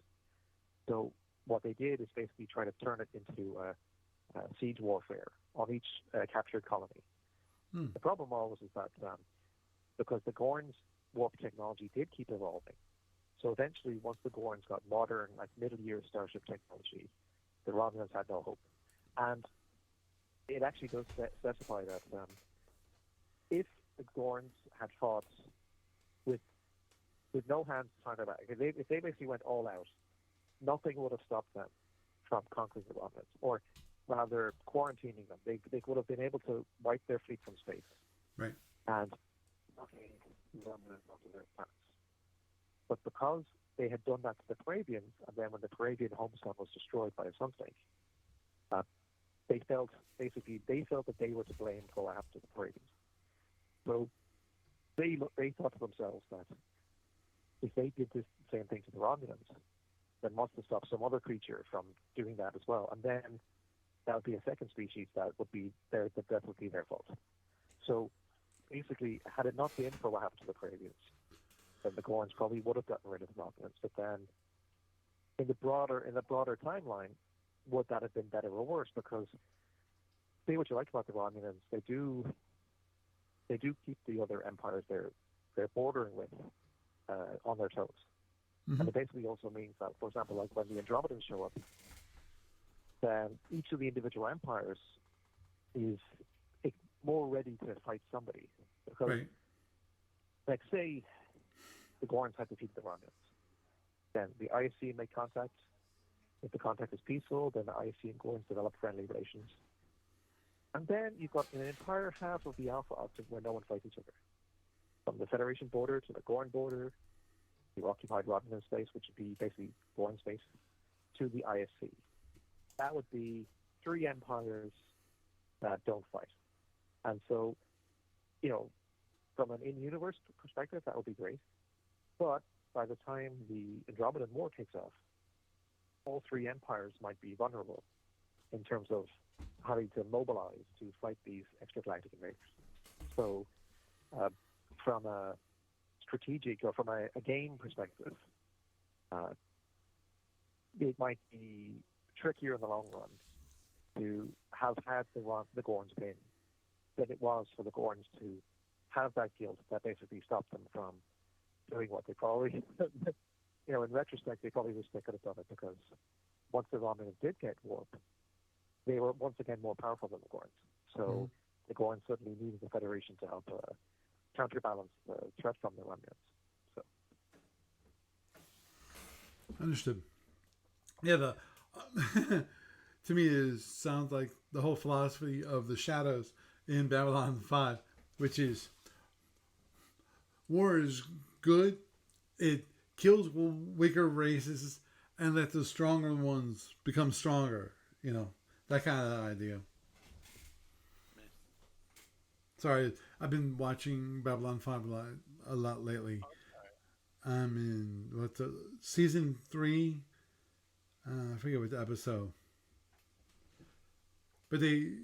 So what they did is basically try to turn it into siege warfare on each captured colony. The problem always is that because the Gorns' warp technology did keep evolving, so eventually once the Gorns got modern, like middle-year starship technology, the Romulans had no hope. And it actually does specify that if the Gorns had fought with no hands behind their back, if they basically went all out, nothing would have stopped them from conquering the Romulans. Or, well, while they're quarantining them, they would have been able to wipe their fleet from space. Right. And nothing Romulans onto their planets. But because they had done that to the Parabians, and then when the Parabian homestead was destroyed by a sunsnake, they felt that they were to blame for what happened to the Parabians. So they thought to themselves that if they did this same thing to the Romulans, then must have stopped some other creature from doing that as well. And then that would be a second species that would be their fault. So basically, had it not been for what happened to the Parabians, then the Gorns probably would have gotten rid of the Romulans. But then, in the broader timeline, would that have been better or worse? Because say what you like about the Romulans, they do keep the other empires they're bordering with on their toes. Mm-hmm. And it basically also means that, for example, like when the Andromedans show up, then each of the individual empires is more ready to fight somebody. Because, right. like, say the Gorns had defeated the Romulans, then the ISC make contact. If the contact is peaceful, then the ISC and Gorns develop friendly relations. And then you've got an entire half of the Alpha Octant where no one fights each other. From the Federation border to the Gorn border, the occupied Romulan space, which would be basically Gorn space, to the ISC. That would be 3 empires that don't fight. And so, from an in-universe perspective, that would be great. But by the time the Andromedan War kicks off, all 3 empires might be vulnerable in terms of having to mobilize to fight these extragalactic invaders. So, from a strategic or from a game perspective, it might be trickier in the long run to have had the Gorns win than it was for the Gorns to have that guilt that basically stopped them from doing what they probably, in retrospect, they probably wish they could have done it, because once the Romulans did get warped, they were once again more powerful than the Gorns. So the Gorns certainly needed the Federation to help counterbalance the threat from the Romulans. So. Understood. Yeah, to me it sounds like the whole philosophy of the shadows in Babylon 5, which is war is good. It kills weaker races and let the stronger ones become stronger. That kind of idea. Sorry, I've been watching Babylon 5 a lot lately. I'm in season 3. I forget what the episode. But the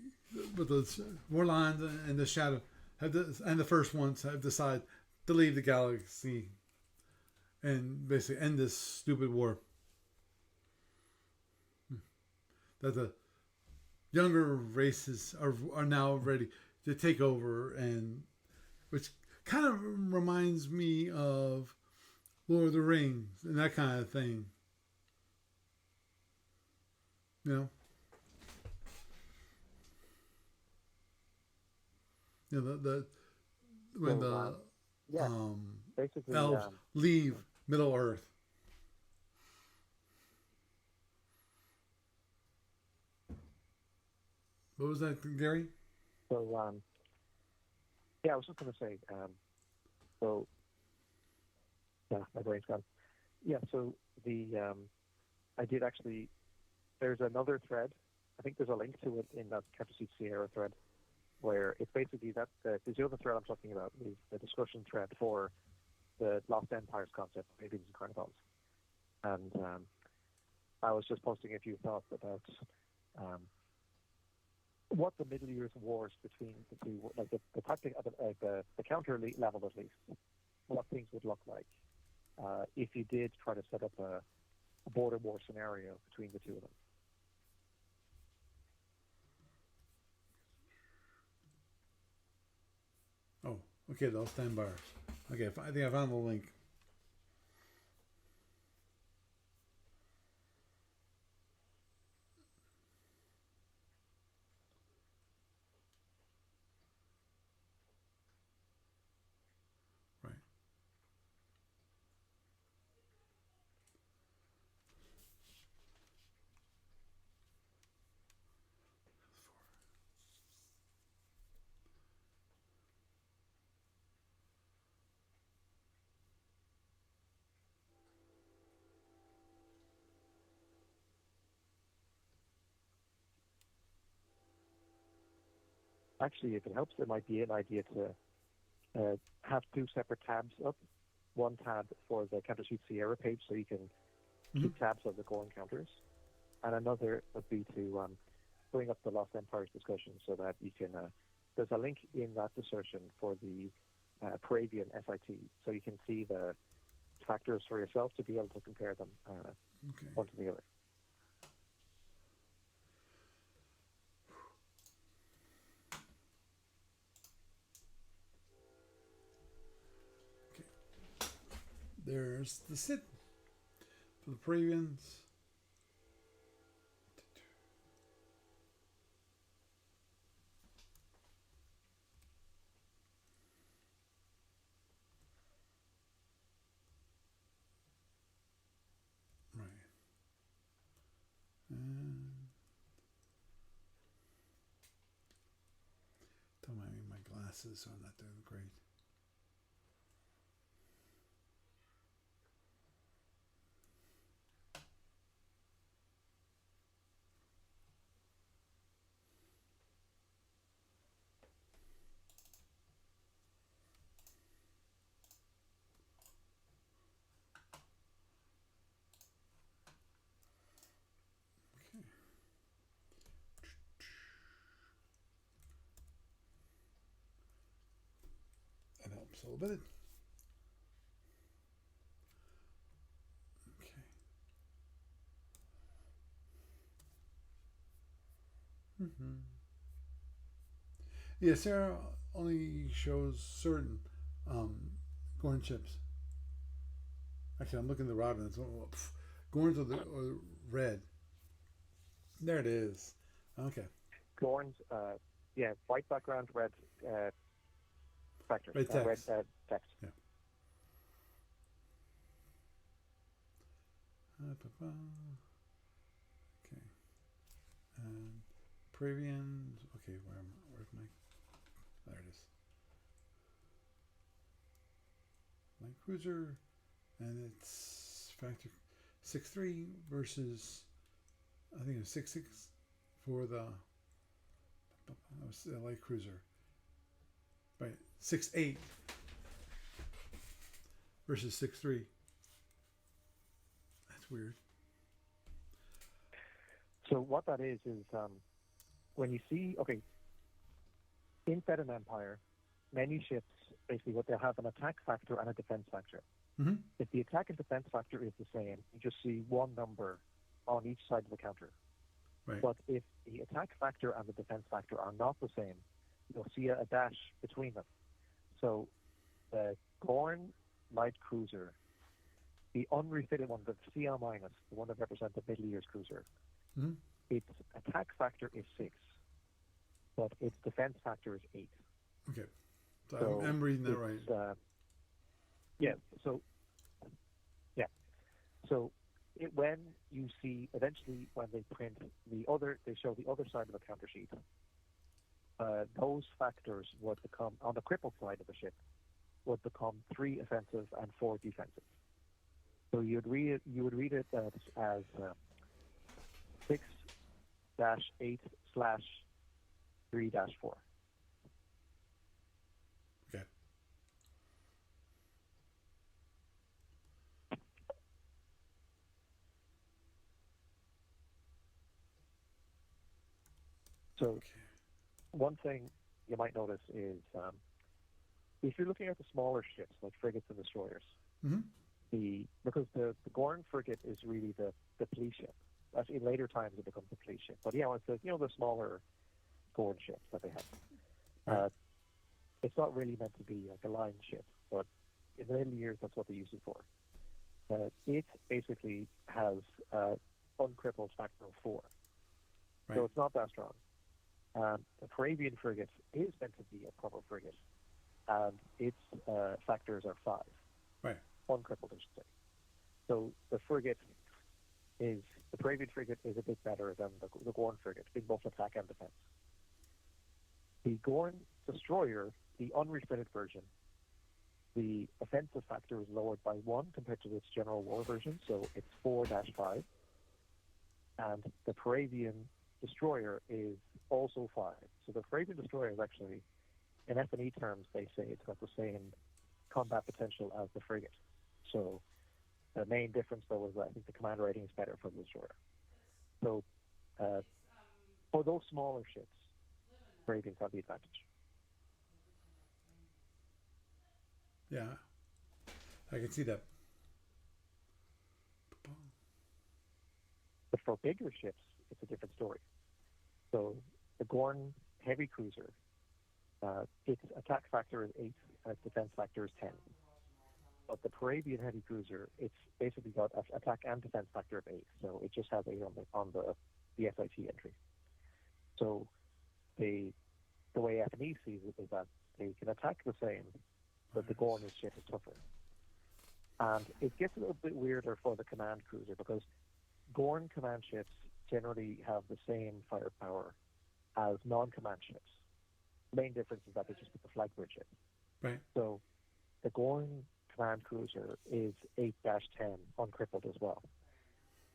Warlines and the Shadow and the first ones have decided to leave the galaxy and basically end this stupid war. That the younger races are now ready to take over, and which kind of reminds me of Lord of the Rings and that kind of thing. When basically, elves leave Middle Earth. What was that, Gary? So, I was just going to say, my brain's gone. Yeah, so I did actually, there's another thread, I think there's a link to it in that Captain Seat Sierra thread, where it's basically the other thread I'm talking about is the discussion thread for the Lost Empires concept, Arabians and Carnivals. And I was just posting a few thoughts about what the Middle Years wars between the two, like the tactic, the counter level at least, what things would look like if you did try to set up a border war scenario between the two of them. Oh, okay, those 10 bars. Okay, I think I found the link. Right. Actually, if it helps, it might be an idea to have two separate tabs up. One tab for the Counter Suite Sierra page, so you can keep tabs of the Gorn counters, and another would be to bring up the Lost Empires discussion so that you can. There's a link in that discussion for the Parabian SIT, so you can see the factors for yourself to be able to compare them one to the other. Okay. There's the sit for the Parabians. Don't mind me, my glasses, so I'm not doing great. That helps a little bit. Okay. Yeah, Sarah only shows certain Gorn chips. Actually, I'm looking at the Robins. Gorns or red. There it is. Okay. Gorns, white background, red factors. Red text. Red text. Yeah. Okay. And Parabians. Okay, where's my? There it is. Light cruiser, and it's factor 6.3 versus I think it was 6.6 for the light cruiser. Right, 6.8 versus 6.3. That's weird. So what that is when you see, in Fed and Empire, many ships, basically what they'll have an attack factor and a defense factor. Mm-hmm. If the attack and defense factor is the same, you just see one number on each side of the counter. Right. But if the attack factor and the defense factor are not the same, you'll see a dash between them. So the Gorn light cruiser, the unrefitted one, the CL minus, the one that represents the middle years cruiser, its attack factor is 6, but its defense factor is 8. Okay, so I'm reading that right. So when you see eventually when they print they show the other side of the counter sheet. Those factors would become on the crippled side of the ship would become 3 offensive and 4 defensive. So you would read it as 6-8/3-4. Okay. So one thing you might notice is if you're looking at the smaller ships like frigates and destroyers, because the Gorn frigate is really the police ship. In later times it becomes the police ship. But it's the smaller Gorn ships that they have. It's not really meant to be like a line ship, but in the middle years that's what they use it for. It basically has uncrippled factor of 4. So it's not that strong. The Parabian frigate is meant to be a proper frigate, and its factors are 5. Right. Uncrippled, I should say. So the Parabian frigate is a bit better than the Gorn frigate in both attack and defense. The Gorn destroyer, the unrefitted version, the offensive factor is lowered by 1 compared to its general war version, so it's 4-5. And the Parabian destroyer is also 5. So the Fravian destroyer is actually, in F&E terms, they say it's got the same combat potential as the frigate. So the main difference, though, is that I think the command rating is better for the destroyer. So for those smaller ships, Fravians have the advantage. Yeah, I can see that. But for bigger ships, it's a different story. So the Gorn heavy cruiser, its attack factor is 8 and its defense factor is 10. But the Parabian heavy cruiser, it's basically got an attack and defense factor of 8. So it just has 8 on the SIT entry. So the way F&E sees it is that they can attack the same, but the Gorn ship is tougher. And it gets a little bit weirder for the command cruiser because Gorn command ships generally have the same firepower as non-command ships. The main difference is that they just put the flag bridge in. Right. So the Gorn command cruiser is 8-10 uncrippled as well.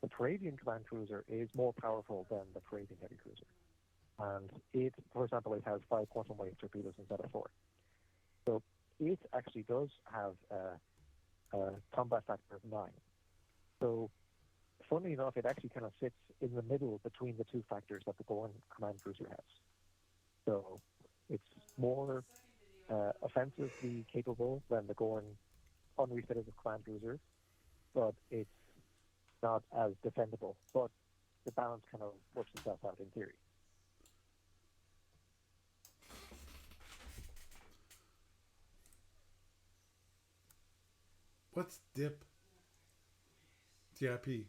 The Parabian command cruiser is more powerful than the Parabian heavy cruiser. And it, for example, it has 5 quantum wave torpedoes instead of 4. So it actually does have a combat factor of 9. So funnily enough, it actually kind of sits in the middle between the 2 factors that the Gorn command cruiser has. So it's more offensively capable than the Gorn unrefitted command cruiser, but it's not as defendable. But the balance kind of works itself out in theory. What's DIP? DIP.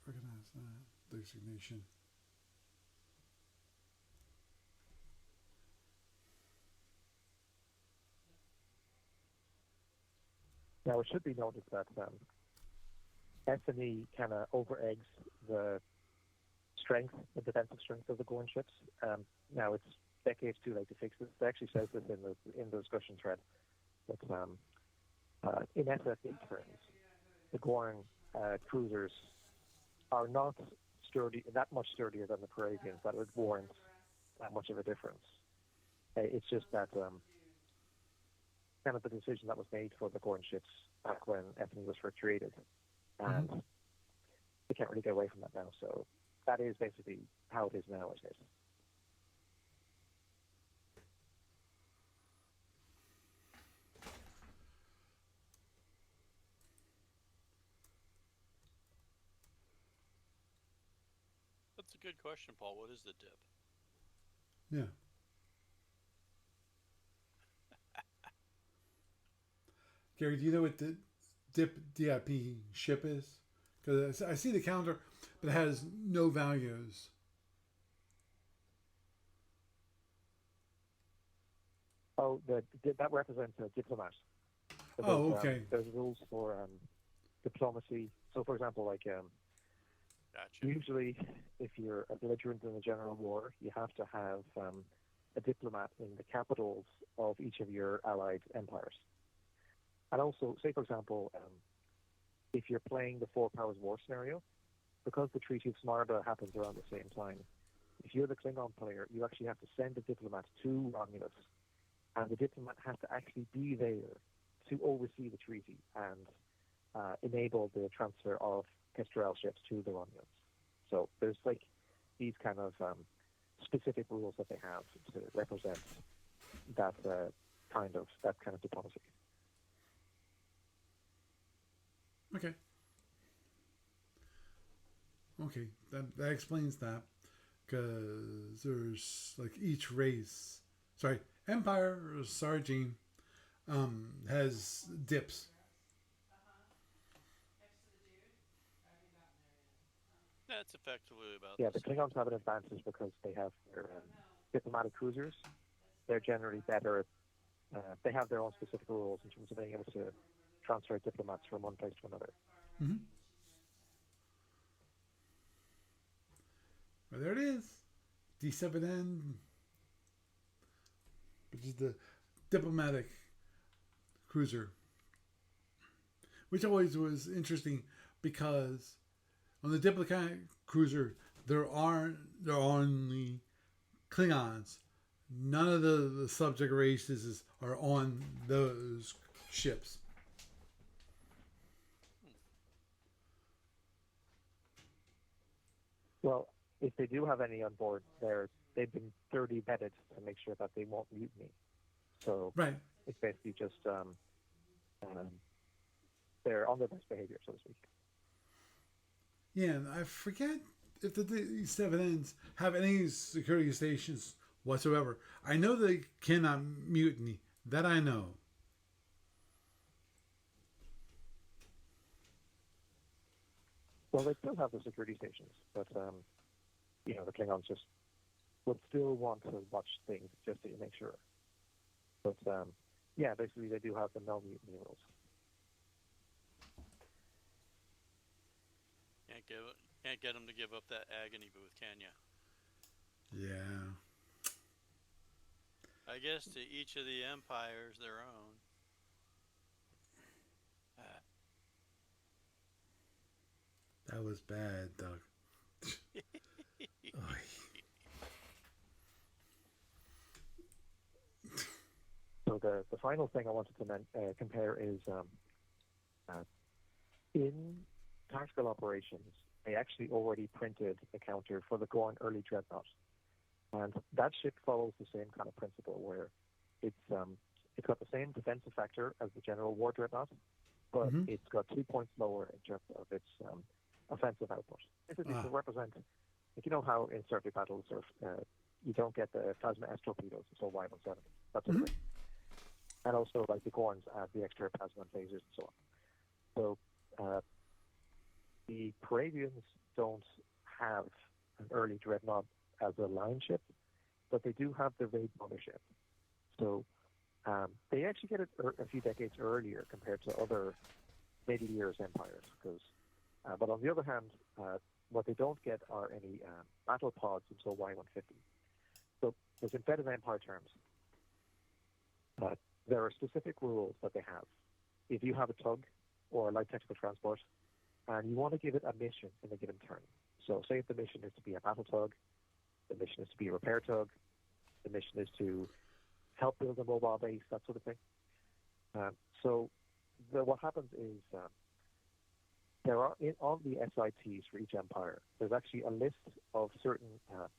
Organize that designation. Now, it should be noted that S&E kind of over-eggs the strength, the defensive strength of the Gorn ships. Now, it's decades too late to fix this. It actually says this in the discussion thread. But in SFU terms, the Gorn cruisers are not that much sturdier than the Parabians that would warrant that much of a difference. It's just that kind of the decision that was made for the Gorn ships back when F&E was first created. And they can't really get away from that now. So that is basically how it is now, I guess. That's a good question, Paul. What is the dip? Yeah. Gary, do you know what the DIP ship is? Because I see the counter, but it has no values. Oh, that represents a diplomat. So okay. There's rules for diplomacy. So, for example, like Gotcha. usually if you're a belligerent in a general war, you have to have a diplomat in the capitals of each of your allied empires. And also, say, for example, if you're playing the Four Powers War scenario, because the Treaty of Smarda happens around the same time, if you're the Klingon player, you actually have to send a diplomat to Romulus, and the diplomat has to actually be there to oversee the treaty and enable the transfer of Kestrel ships to the Romulans. So there's like these kind of specific rules that they have to represent that kind of diplomacy. Okay, that explains that, because there's like each race, Empire or Sargine, has dips. That's effectively about the Klingons have an advantage because they have their diplomatic cruisers. They're generally better. They have their own specific rules in terms of being able to transfer diplomats from one place to another. Mm-hmm. Well, there it is. D7N, which is the diplomatic cruiser. Which always was interesting because, On the diplomatic cruiser, there are only Klingons. None of the subject races are on those ships. Well, if they do have any on board, they've been thoroughly vetted to make sure that they won't mutiny. So Right. it's basically just they're on their best behavior, so to speak. Yeah, and I forget if the D7Ns have any security stations whatsoever. I know they cannot mutiny. That I know. Well, they still have the security stations, but the Klingons just would still want to watch things just to make sure. But basically they do have the no mutiny rules. Can't get them to give up that agony booth, can you? Yeah. I guess to each of the empires their own. That was bad, Doug. So the final thing I wanted to compare is in tactical operations, they actually already printed a counter for the Gorn early dreadnought, and that ship follows the same kind of principle where it's got the same defensive factor as the General War dreadnought, but it's got 2 points lower in terms of its offensive output. This is to represent, like, you know how in Starfleet battles you don't get the plasma S torpedoes until Y-170, that sort of thing. And also, like, the Gorns add the extra plasma and lasers and so on. So the Paravians don't have an early dreadnought as a line ship, but they do have the raid mothership. So they actually get it a few decades earlier compared to other Middle Years empires. But on the other hand, what they don't get are any battle pods until Y-150. So there's embedded empire terms. There are specific rules that they have. If you have a tug or a light tactical transport, and you want to give it a mission in a given turn. So say if the mission is to be a battle tug, the mission is to be a repair tug, the mission is to help build a mobile base, that sort of thing. What happens is there are, on the SITs for each empire, there's actually a list of certain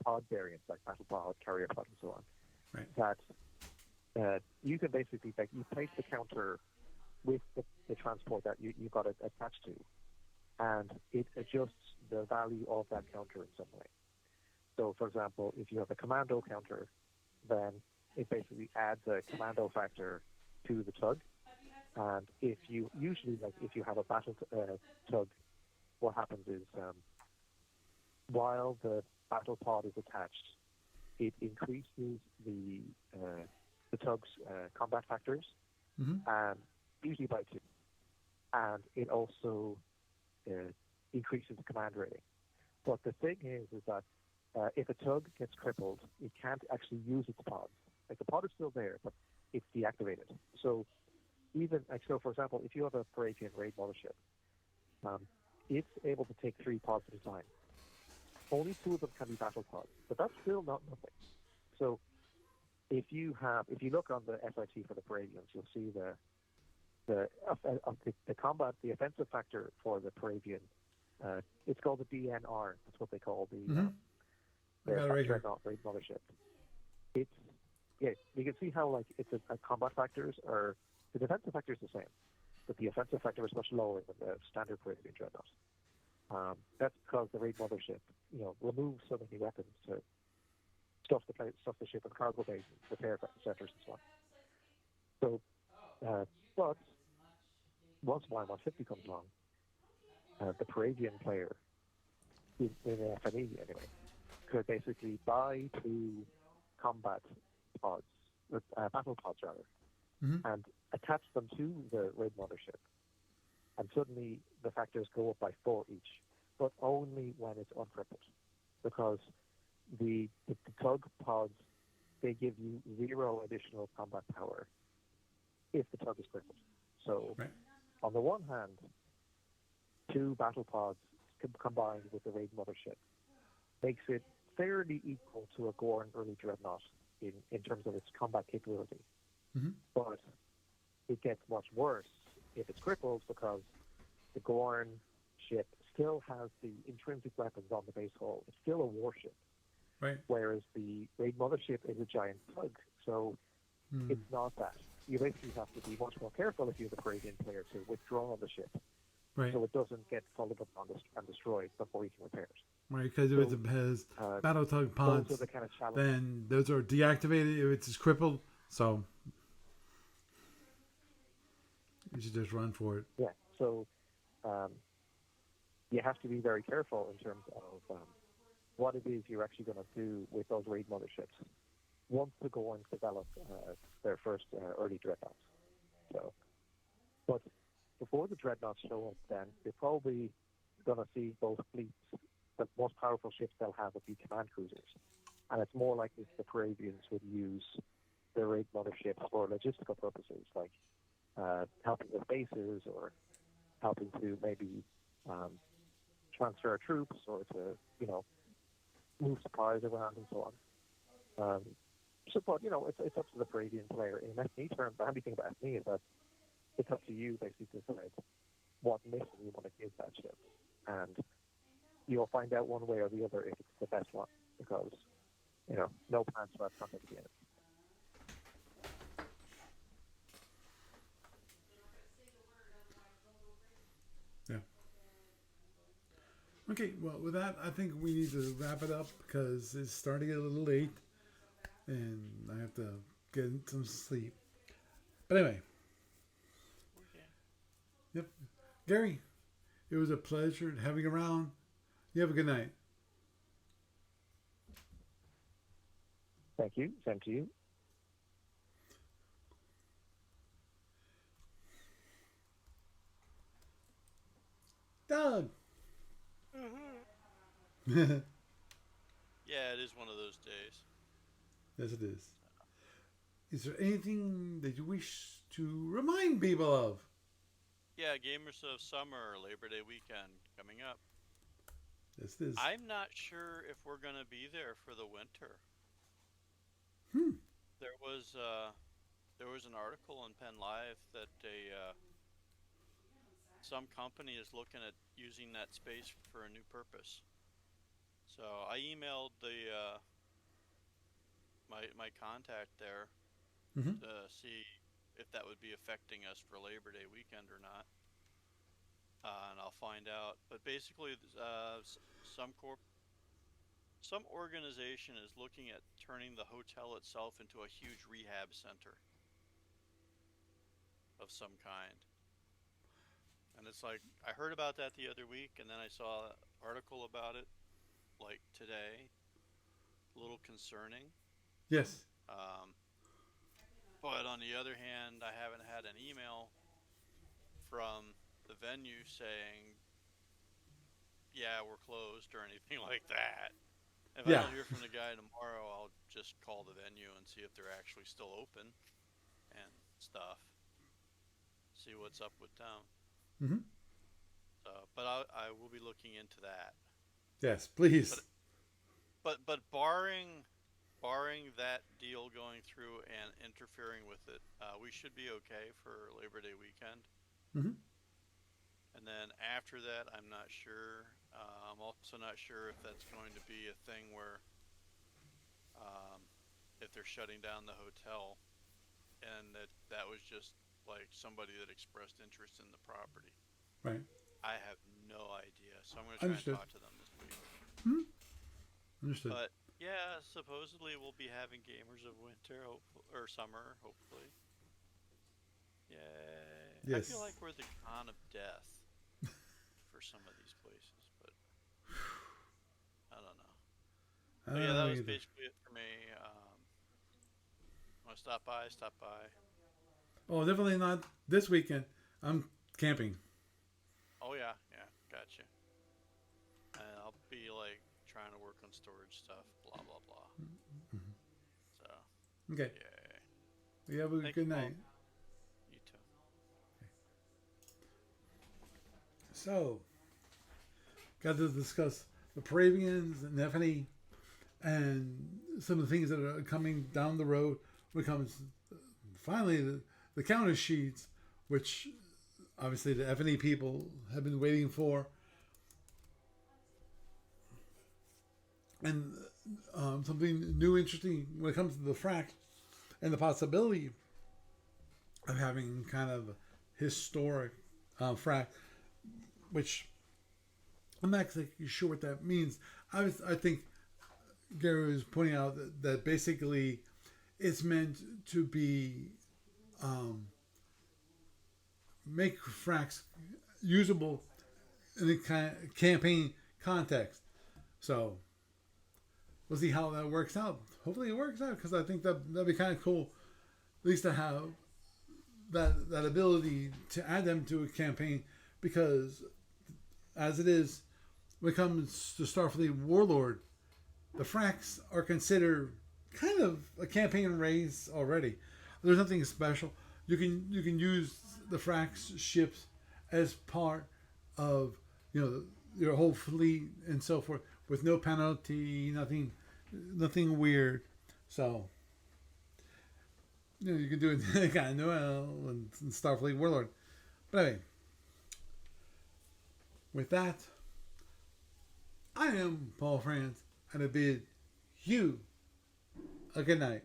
pod variants, like battle pod, carrier pod, and so on, right. that you can basically, like, you place the counter with the transport that you got it attached to, and it adjusts the value of that counter in some way. So, for example, if you have a commando counter, then it basically adds a commando factor to the tug. And if you have a battle tug, what happens is while the battle pod is attached, it increases the tug's combat factors, and usually by 2. And it also increases the command rating. But the thing is that if a tug gets crippled, it can't actually use its pods. Like, the pod is still there, but it's deactivated. So for example, if you have a Paravian raid mothership, it's able to take 3 pods at a time. Only 2 of them can be battle pods, but that's still not nothing. So if you look on the SIT for the Paravians, you'll see the offensive factor for the Paravian. It's called the DNR. That's what they call the dreadnought raid mothership. You can see how, like, it's a combat factors are, the defensive factor is the same, but the offensive factor is much lower than the standard Paravian dreadnought. That's because the raid mothership, removes so many weapons to stuff the ship with cargo bays, repair centers, and so on. So, but once Y-150 comes along, the Paravian player, in FNE anyway, could basically buy 2 combat pods, battle pods rather, and attach them to the raid mothership. And suddenly the factors go up by 4 each, but only when it's uncrippled, because the tug pods, they give you 0 additional combat power if the tug is crippled. So on the one hand, 2 battle pods combined with the Raid mothership makes it fairly equal to a Gorn early dreadnought in terms of its combat capability. Mm-hmm. But it gets much worse if it's crippled because the Gorn ship still has the intrinsic weapons on the base hull. It's still a warship. Right. Whereas the Raid mothership is a giant tug. So it's not that. You basically have to be much more careful if you're the Praetorian player to withdraw the ship. Right. So it doesn't get followed up on and destroyed before you can repair it. Right, because if it has battle tug pods, those are the kind of then those are deactivated if it's crippled. So you should just run for it. Yeah. So you have to be very careful in terms of what it is you're actually going to do with those Raid motherships once the Gorns develop their first early dreadnoughts. So, but before the dreadnoughts show up, then you're probably going to see both fleets. The most powerful ships they'll have will be command cruisers, and it's more likely the Praetorians would use their Raid motherships for logistical purposes, like helping with bases or helping to maybe transfer troops or to move supplies around and so on. So, but it's up to the Praetorian player. In FNE terms, the handy thing about FNE is that it's up to you basically to decide what mission you want to give that ship, and you'll find out one way or the other if it's the best one, because no plans for that's not going to be in it. Yeah. Okay. Well, with that, I think we need to wrap it up because it's starting to get a little late, and I have to get some sleep. But anyway. Yep. Gary, it was a pleasure having you around. You have a good night. Thank you. Same to you. Doug. Mm-hmm. Yeah, it is one of those days. Yes, it is. Is there anything that you wish to remind people of? Yeah, Gamers of Summer, Labor Day weekend coming up. Yes, it is. I'm not sure if we're going to be there for the winter. There was an article in Penn Live that some company is looking at using that space for a new purpose. So I emailed my contact there to see if that would be affecting us for Labor Day weekend or not, and I'll find out. But basically, some organization is looking at turning the hotel itself into a huge rehab center of some kind. And it's like, I heard about that the other week, and then I saw an article about it like today. A little concerning. Yes. But on the other hand, I haven't had an email from the venue saying, yeah, we're closed or anything like that. If I don't hear from the guy tomorrow, I'll just call the venue and see if they're actually still open and stuff. See what's up with town. Mm-hmm. So, but I will be looking into that. Yes, please. But barring that deal going through and interfering with it, we should be okay for Labor Day weekend. Mm-hmm. And then after that, I'm not sure. I'm also not sure if that's going to be a thing where if they're shutting down the hotel, and that was just like somebody that expressed interest in the property. Right. I have no idea, so I'm going to try and talk to them this week. Mm-hmm. Understood. But yeah, supposedly we'll be having Gamers of Winter or Summer, hopefully. Yay. Yes. I feel like we're the con of death for some of these places, but I don't know. But yeah, that was basically it for me. Want to stop by? Stop by. Oh, definitely not this weekend. I'm camping. Oh yeah, gotcha. And I'll be like trying to work on storage stuff, blah blah blah. Mm-hmm. So. Okay. Yay. You have a good night. You too. Okay. So, got to discuss the Paravians and Nephany and some of the things that are coming down the road when it comes finally the counter sheets, which obviously the F&E people have been waiting for. And something new, interesting when it comes to the Frax and the possibility of having kind of historic Frax, which I'm not exactly sure what that means. I think Gary was pointing out that basically it's meant to be make Frax usable in a kind of campaign context. So we'll see how that works out. Hopefully it works out, because I think that'd be kind of cool, at least to have that ability to add them to a campaign, because as it is, when it comes to Starfleet Warlord, the Frax are considered kind of a campaign race already. There's nothing special. You can use the Frax ships as part of your whole fleet and so forth, with no penalty, nothing weird. So you can do it kind of Noel and Starfleet Warlord. But anyway, with that, I am Paul France, and I bid you a good night.